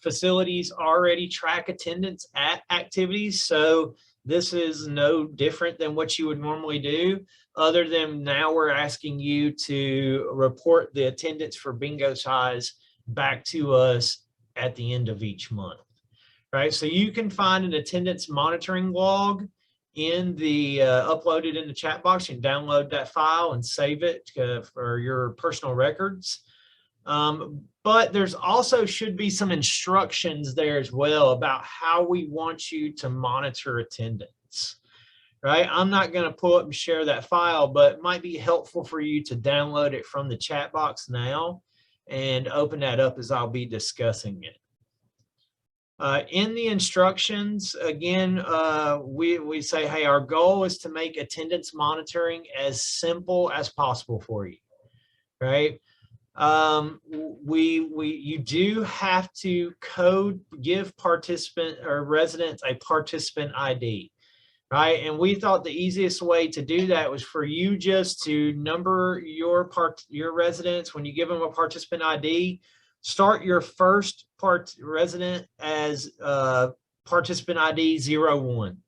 facilities already track attendance at activities, so this is no different than what you would normally do, other than now we're asking you to report the attendance for bingo size back to us at the end of each month, right? So you can find an attendance monitoring log in the uploaded in the chat box. You can download that file and save it for your personal records. But there's also should be some instructions there as well about how we want you to monitor attendance, right? I'm not going to pull up and share that file, but it might be helpful for you to download it from the chat box now and open that up as I'll be discussing it. In the instructions, again, we say, hey, our goal is to make attendance monitoring as simple as possible for you, right? You do have to give participant or residents a participant ID, right? And we thought the easiest way to do that was for you just to number your residents. When you give them a participant ID, start your first resident as participant ID 01.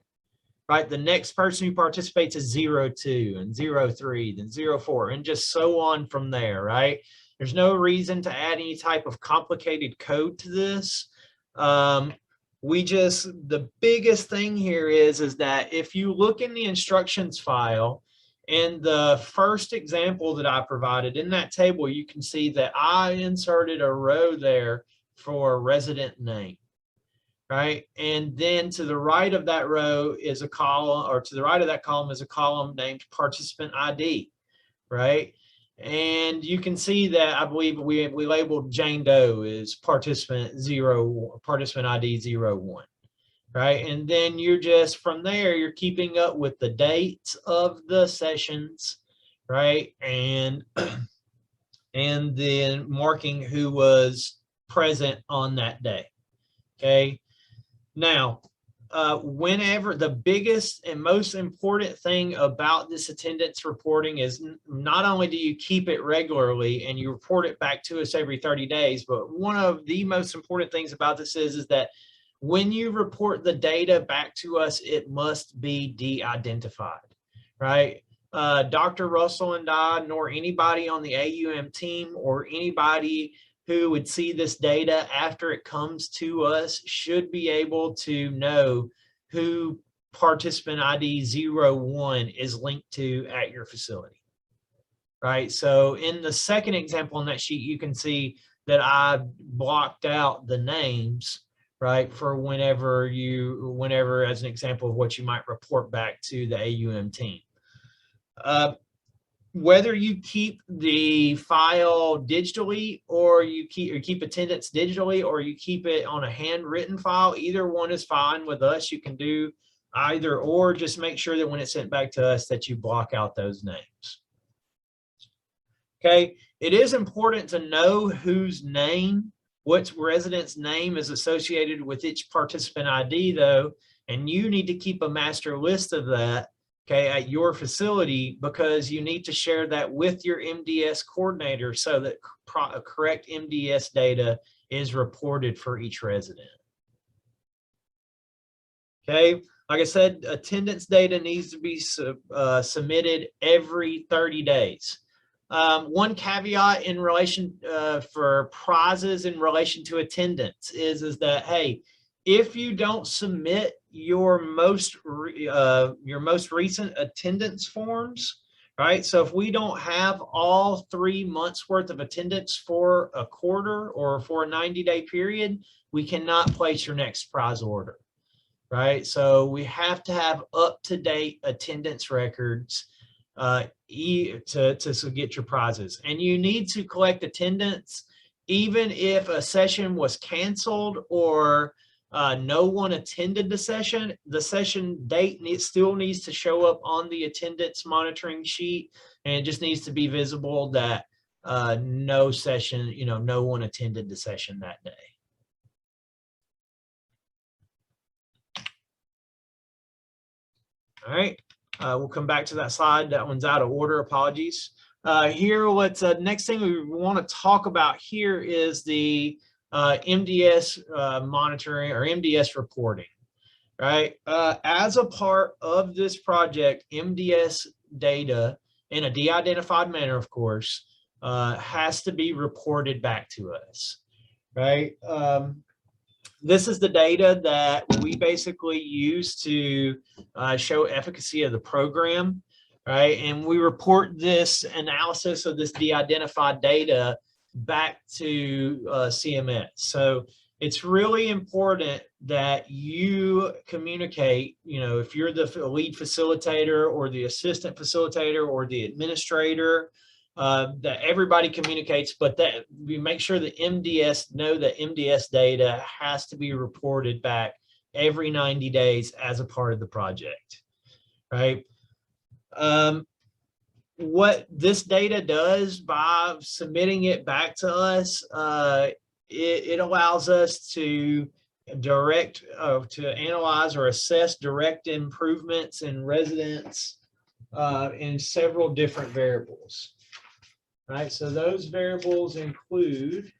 Right, the next person who participates is 02 and 03, then 04, and just so on from there, right? There's no reason to add any type of complicated code to this. The biggest thing here is that if you look in the instructions file, in the first example that I provided in that table, you can see that I inserted a row there for resident name. Right, and then to the right of that row is a column, or to the right of that column is a column named participant ID, right? And you can see that I believe we labeled Jane Doe as participant ID 01, right? And then you're just from there, you're keeping up with the dates of the sessions, right? And then marking who was present on that day, okay? Now, whenever the biggest and most important thing about this attendance reporting is not only do you keep it regularly and you report it back to us every 30 days, but one of the most important things about this is that when you report the data back to us, it must be de-identified, right? Dr. Russell and I, nor anybody on the AUM team or anybody who would see this data after it comes to us should be able to know who participant ID 01 is linked to at your facility, right? So in the second example on that sheet, you can see that I blocked out the names, right, for whenever as an example of what you might report back to the AUM team. Whether you keep the file digitally or you keep attendance digitally or you keep it on a handwritten file, either one is fine with us. You can do either or. Just make sure that when it's sent back to us that you block out those names. Okay, it is important to know whose name, what resident's name is associated with each participant ID though, and you need to keep a master list of that, okay, at your facility, because you need to share that with your MDS coordinator so that correct MDS data is reported for each resident. Okay, like I said, attendance data needs to be submitted every 30 days. One caveat in relation for prizes in relation to attendance is that, hey, if you don't submit your most recent attendance forms, right? So if we don't have all 3 months worth of attendance for a quarter or for a 90-day period, we cannot place your next prize order, right? So we have to have up-to-date attendance records to get your prizes. And you need to collect attendance even if a session was canceled or no one attended the session date still needs to show up on the attendance monitoring sheet, and it just needs to be visible that no one attended the session that day. All right, we'll come back to that slide. That one's out of order, apologies. Here, what's next thing we want to talk about here is the MDS monitoring or MDS reporting, right? As a part of this project, MDS data in a de-identified manner, of course, has to be reported back to us, right? This is the data that we basically use to show efficacy of the program, right? And we report this analysis of this de-identified data back to CMS. So it's really important that you communicate, if you're the lead facilitator or the assistant facilitator or the administrator, that everybody communicates, but that we make sure that MDS know that MDS data has to be reported back every 90 days as a part of the project, right? What this data does by submitting it back to us, it allows us to to analyze or assess direct improvements in residents in several different variables, right? So those variables include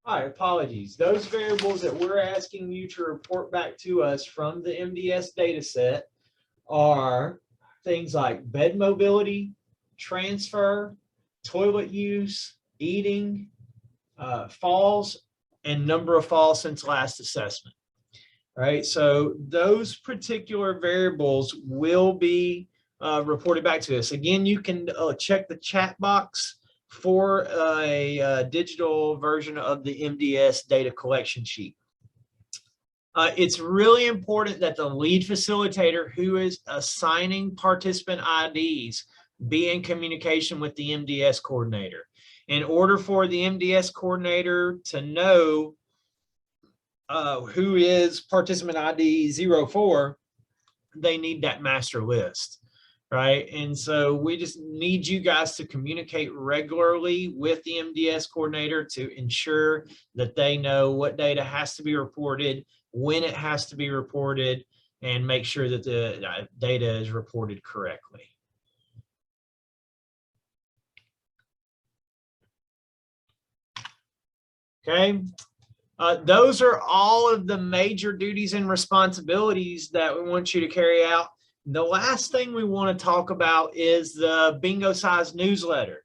All right, apologies. Those variables that we're asking you to report back to us from the MDS data set are things like bed mobility, transfer, toilet use, eating, falls, and number of falls since last assessment. Right, so those particular variables will be reported back to us. Again, you can check the chat box for a digital version of the MDS data collection sheet. It's really important that the lead facilitator who is assigning participant IDs be in communication with the MDS coordinator. In order for the MDS coordinator to know who is participant ID 04, they need that master list, right? And so we just need you guys to communicate regularly with the MDS coordinator to ensure that they know what data has to be reported, when it has to be reported, and make sure that the data is reported correctly. Okay. Those are all of the major duties and responsibilities that we want you to carry out. The last thing we want to talk about is the bingo size newsletter.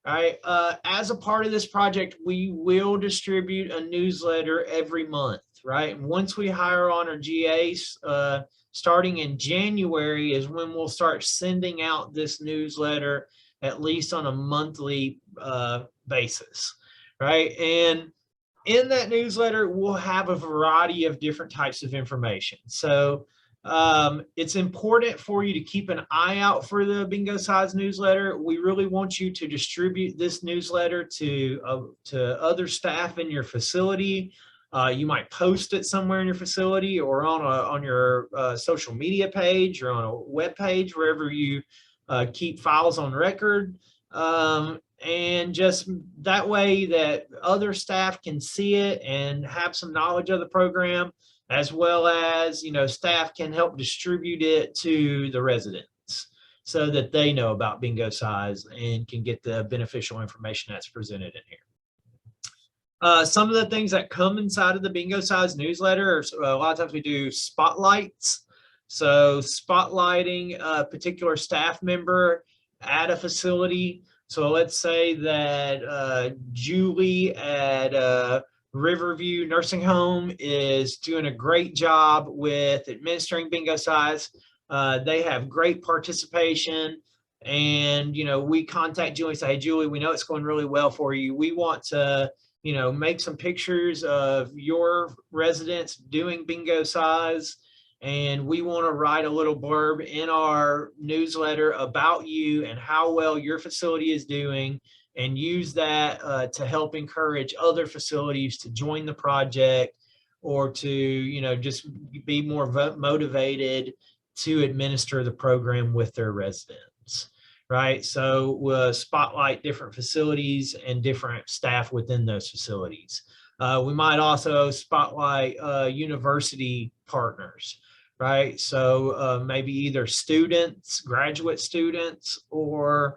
All right. As a part of this project, we will distribute a newsletter every month, right? And once we hire on our GAs, starting in January is when we'll start sending out this newsletter, at least on a monthly basis, right? And in that newsletter, we'll have a variety of different types of information. So it's important for you to keep an eye out for the bingo size newsletter. We really want you to distribute this newsletter to other staff in your facility. You might post it somewhere in your facility or on your social media page or on a web page, wherever you keep files on record. And just that way that other staff can see it and have some knowledge of the program, as well as, you know, staff can help distribute it to the residents so that they know about bingo size and can get the beneficial information that's presented in here. Some of the things that come inside of the bingo size newsletter, a lot of times we do spotlights. So spotlighting a particular staff member at a facility. So let's say that Julie at Riverview Nursing Home is doing a great job with administering bingo size. They have great participation, and, you know, we contact Julie and say, hey, Julie, we know it's going really well for you. We want to, you know, make some pictures of your residents doing bingo size, and we want to write a little blurb in our newsletter about you and how well your facility is doing, and use that to help encourage other facilities to join the project or to, you know, just be more motivated to administer the program with their residents, right? So we'll spotlight different facilities and different staff within those facilities. We might also spotlight university partners, right? So maybe either students, graduate students, or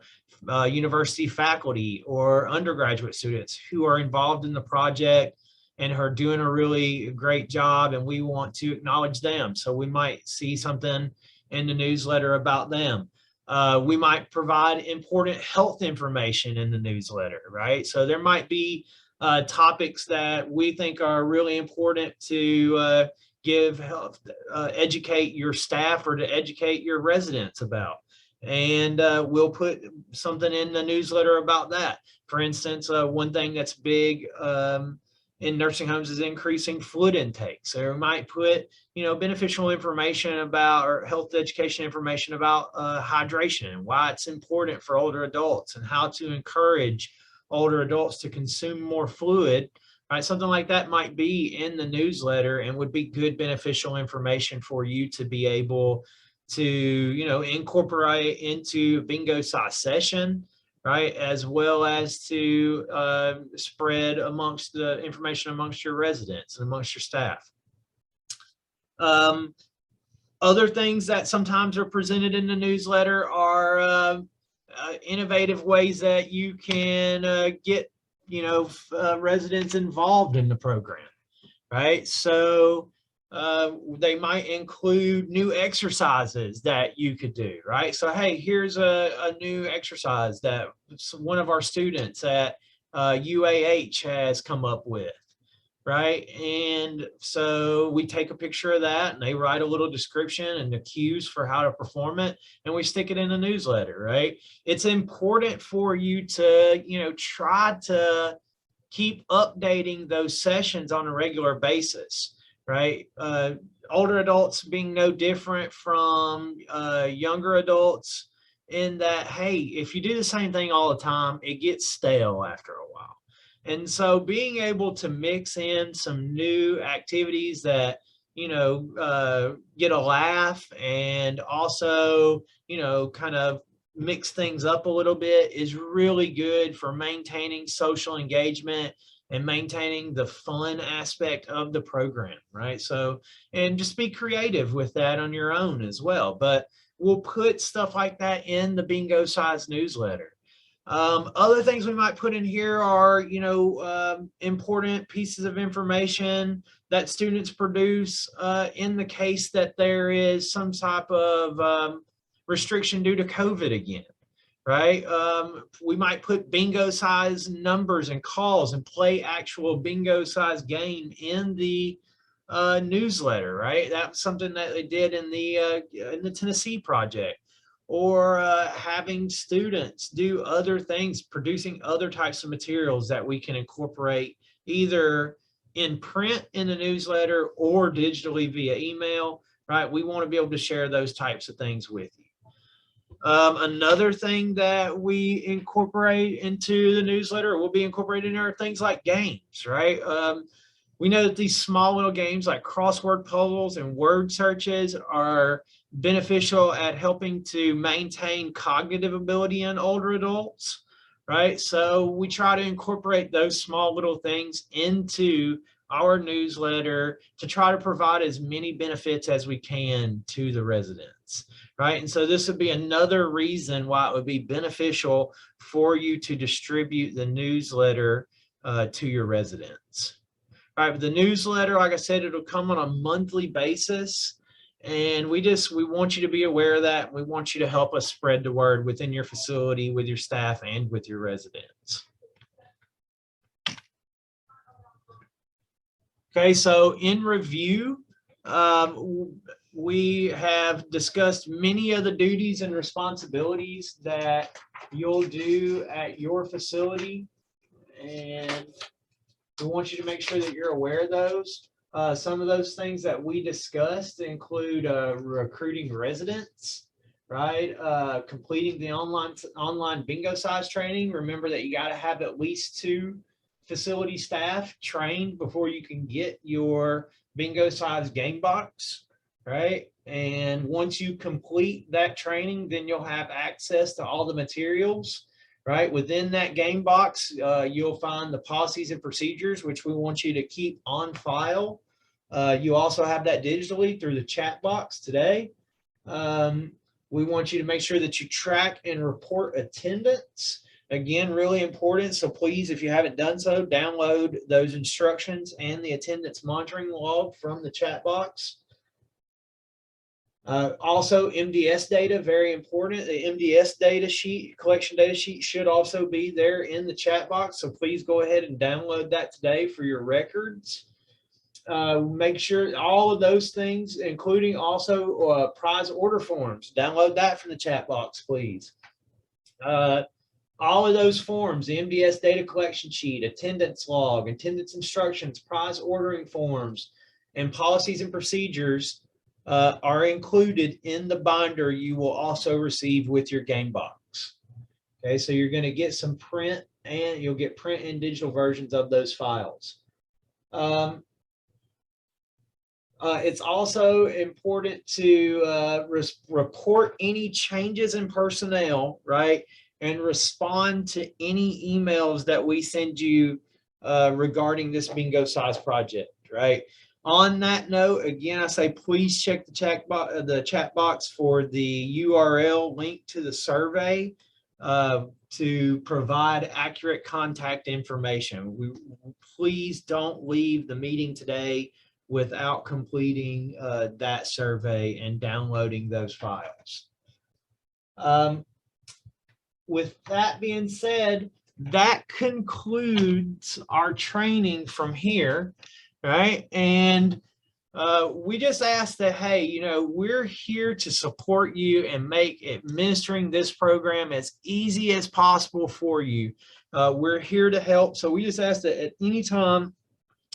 university faculty or undergraduate students who are involved in the project and are doing a really great job, and we want to acknowledge them. So we might see something in the newsletter about them. We might provide important health information in the newsletter, right? So there might be topics that we think are really important to educate your staff or to educate your residents about. And we'll put something in the newsletter about that. For instance, one thing that's big in nursing homes is increasing fluid intake. So we might put, you know, beneficial information about, or health education information about hydration and why it's important for older adults and how to encourage older adults to consume more fluid. Right, something like that might be in the newsletter and would be good beneficial information for you to be able to, you know, incorporate into bingo size session, right, as well as to spread amongst the information amongst your residents and amongst your staff. Other things that sometimes are presented in the newsletter are innovative ways that you can get, residents involved in the program, right? So they might include new exercises that you could do, right? So, hey, here's a new exercise that one of our students at UAH has come up with, right? And so we take a picture of that and they write a little description and the cues for how to perform it, and we stick it in a newsletter, right? It's important for you to, try to keep updating those sessions on a regular basis, right? Older adults being no different from younger adults in that, hey, if you do the same thing all the time, it gets stale after a while. And so being able to mix in some new activities that, get a laugh and also, kind of mix things up a little bit is really good for maintaining social engagement and maintaining the fun aspect of the program, right? So, and just be creative with that on your own as well. But we'll put stuff like that in the bingo size newsletter. Other things we might put in here are, important pieces of information that students produce in the case that there is some type of restriction due to COVID again, right? We might put bingo size numbers and calls and play actual bingo size game in the newsletter, right? That's something that they did in the Tennessee project. Or having students do other things, producing other types of materials that we can incorporate either in print in the newsletter or digitally via email, right? We want to be able to share those types of things with you. Another thing that we incorporate into the newsletter, will be incorporated in are things like games, right? We know that these small little games like crossword puzzles and word searches are beneficial at helping to maintain cognitive ability in older adults, right? So we try to incorporate those small little things into our newsletter to try to provide as many benefits as we can to the residents, right? And so this would be another reason why it would be beneficial for you to distribute the newsletter to your residents. All right, but the newsletter, like I said, it'll come on a monthly basis. And we want you to be aware of that. We want you to help us spread the word within your facility, with your staff, and with your residents. Okay, so in review, we have discussed many of the duties and responsibilities that you'll do at your facility, and we want you to make sure that you're aware of those. Some of those things that we discussed include recruiting residents, right? Completing the online bingo size training. Remember that you got to have at least 2 facility staff trained before you can get your bingo size game box, right? And once you complete that training, then you'll have access to all the materials, right? Within that game box, you'll find the policies and procedures, which we want you to keep on file. You also have that digitally through the chat box today. We want you to make sure that you track and report attendance. Again, really important. So please, if you haven't done so, download those instructions and the attendance monitoring log from the chat box. Also, MDS data, very important. The MDS data sheet, collection data sheet, should also be there in the chat box. So please go ahead and download that today for your records. Make sure all of those things, including also prize order forms, download that from the chat box, please. All of those forms, the MDS data collection sheet, attendance log, attendance instructions, prize ordering forms, and policies and procedures are included in the binder you will also receive with your game box. Okay, so you're going to get some print, and you'll get print and digital versions of those files. It's also important to report any changes in personnel, right? And respond to any emails that we send you regarding this bingo size project, right? On that note, again, I say please check the chat box for the URL link to the survey to provide accurate contact information. Please don't leave the meeting today without completing that survey and downloading those files. With that being said, that concludes our training from here, right? And we just ask that, hey, you know, we're here to support you and make administering this program as easy as possible for you. We're here to help. So we just ask that at any time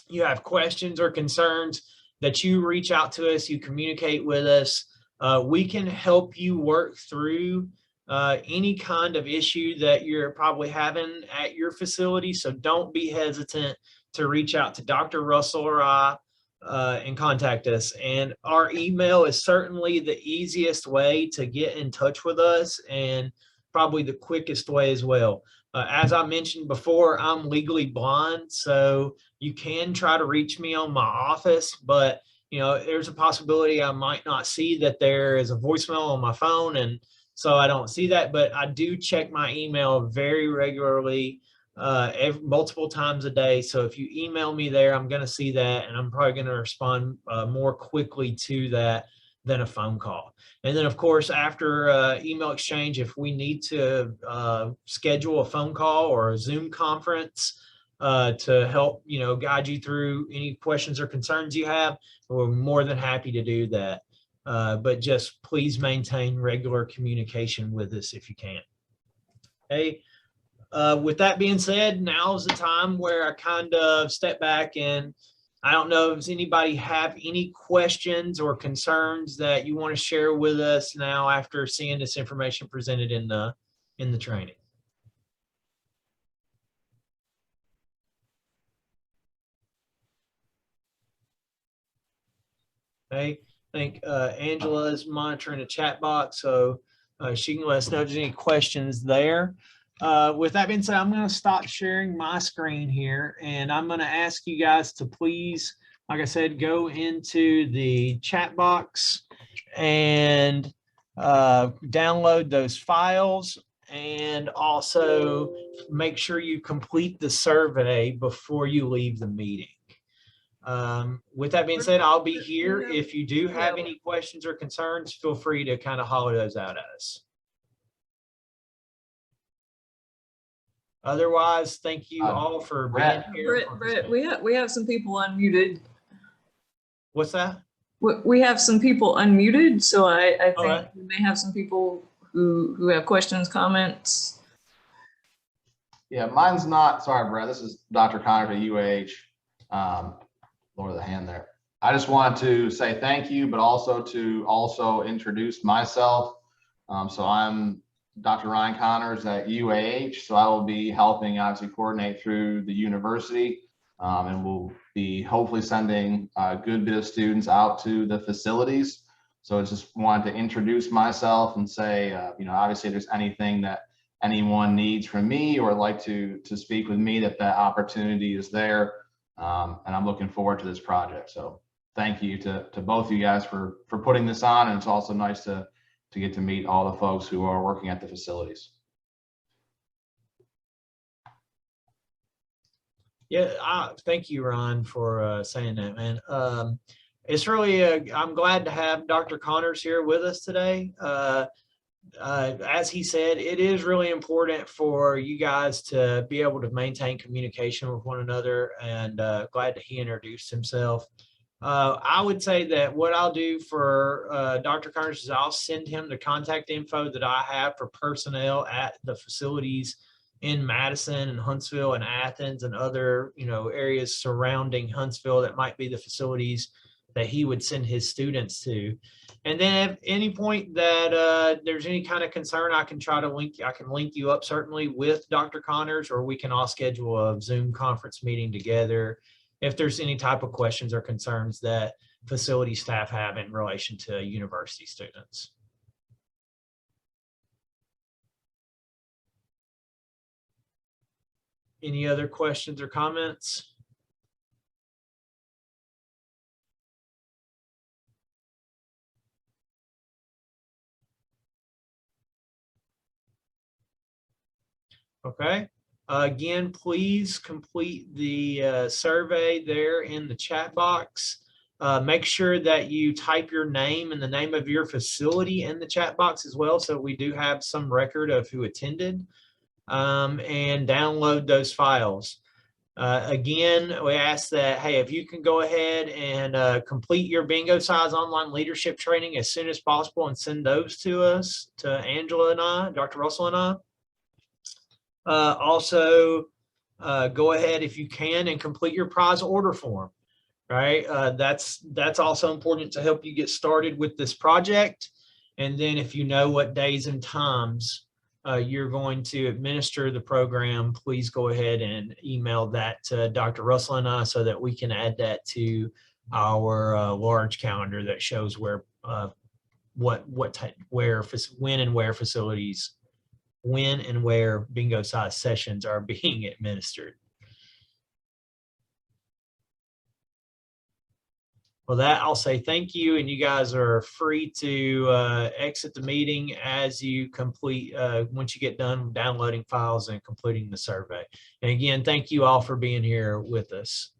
you have questions or concerns, that you reach out to us, you communicate with us. We can help you work through any kind of issue that you're probably having at your facility. So don't be hesitant to reach out to Dr. Russell or I and contact us. And our email is certainly the easiest way to get in touch with us and probably the quickest way as well. As I mentioned before, I'm legally blind, so you can try to reach me on my office, but you know, there's a possibility I might not see that there is a voicemail on my phone, and so I don't see that. But I do check my email very regularly, multiple times a day. So if you email me there, I'm going to see that, and I'm probably going to respond more quickly to that than a phone call. And then, of course, after email exchange, if we need to schedule a phone call or a Zoom conference to help, you know, guide you through any questions or concerns you have, we're more than happy to do that. But just please maintain regular communication with us if you can. Okay. With that being said, now's the time where I kind of step back, and I don't know if anybody have any questions or concerns that you want to share with us now after seeing this information presented in the training. Okay, I think Angela is monitoring the chat box, so she can let us know if there's any questions there. With that being said, I'm going to stop sharing my screen here, and I'm going to ask you guys to please, like I said, go into the chat box and download those files, and also make sure you complete the survey before you leave the meeting. With that being said, I'll be here. If you do have any questions or concerns, feel free to kind of holler those out at us. Otherwise, thank you all for being here. Brett, we have some people unmuted. What's that? We have some people unmuted, so I think right. we may have some people who have questions, comments. Yeah, mine's not. Sorry, Brett. This is Dr. Connor at UAH. Lower the hand there. I just wanted to say thank you, but also to introduce myself. So I'm Dr. Ryan Connors at UAH. So I will be helping obviously coordinate through the university, and we'll be hopefully sending a good bit of students out to the facilities. So I just wanted to introduce myself and say, you know, obviously if there's anything that anyone needs from me or like to speak with me, that opportunity is there. And I'm looking forward to this project. So thank you to both of you guys for putting this on. And it's also nice to get to meet all the folks who are working at the facilities. Yeah, thank you, Ron, for saying that, man. It's really, I'm glad to have Dr. Connors here with us today. As he said, it is really important for you guys to be able to maintain communication with one another, and glad that he introduced himself. I would say that what I'll do for Dr. Connors is I'll send him the contact info that I have for personnel at the facilities in Madison and Huntsville and Athens and other, you know, areas surrounding Huntsville that might be the facilities that he would send his students to. And then at any point that there's any kind of concern, I can link you up certainly with Dr. Connors, or we can all schedule a Zoom conference meeting together if there's any type of questions or concerns that facility staff have in relation to university students. Any other questions or comments? Okay. Again, please complete the survey there in the chat box. Make sure that you type your name and the name of your facility in the chat box as well, so we do have some record of who attended, and download those files. Again, we ask that, hey, if you can go ahead and complete your bingo size online leadership training as soon as possible and send those to us, to Angela and I, Dr. Russell and I. Also, go ahead if you can and complete your prize order form, right? That's also important to help you get started with this project. And then if you know what days and times you're going to administer the program, please go ahead and email that to Dr. Russell and I so that we can add that to our large calendar that shows where, when and where facilities, when and where bingo size sessions are being administered. Well, that I'll say thank you, and you guys are free to exit the meeting as you complete, once you get done downloading files and completing the survey. And again, thank you all for being here with us.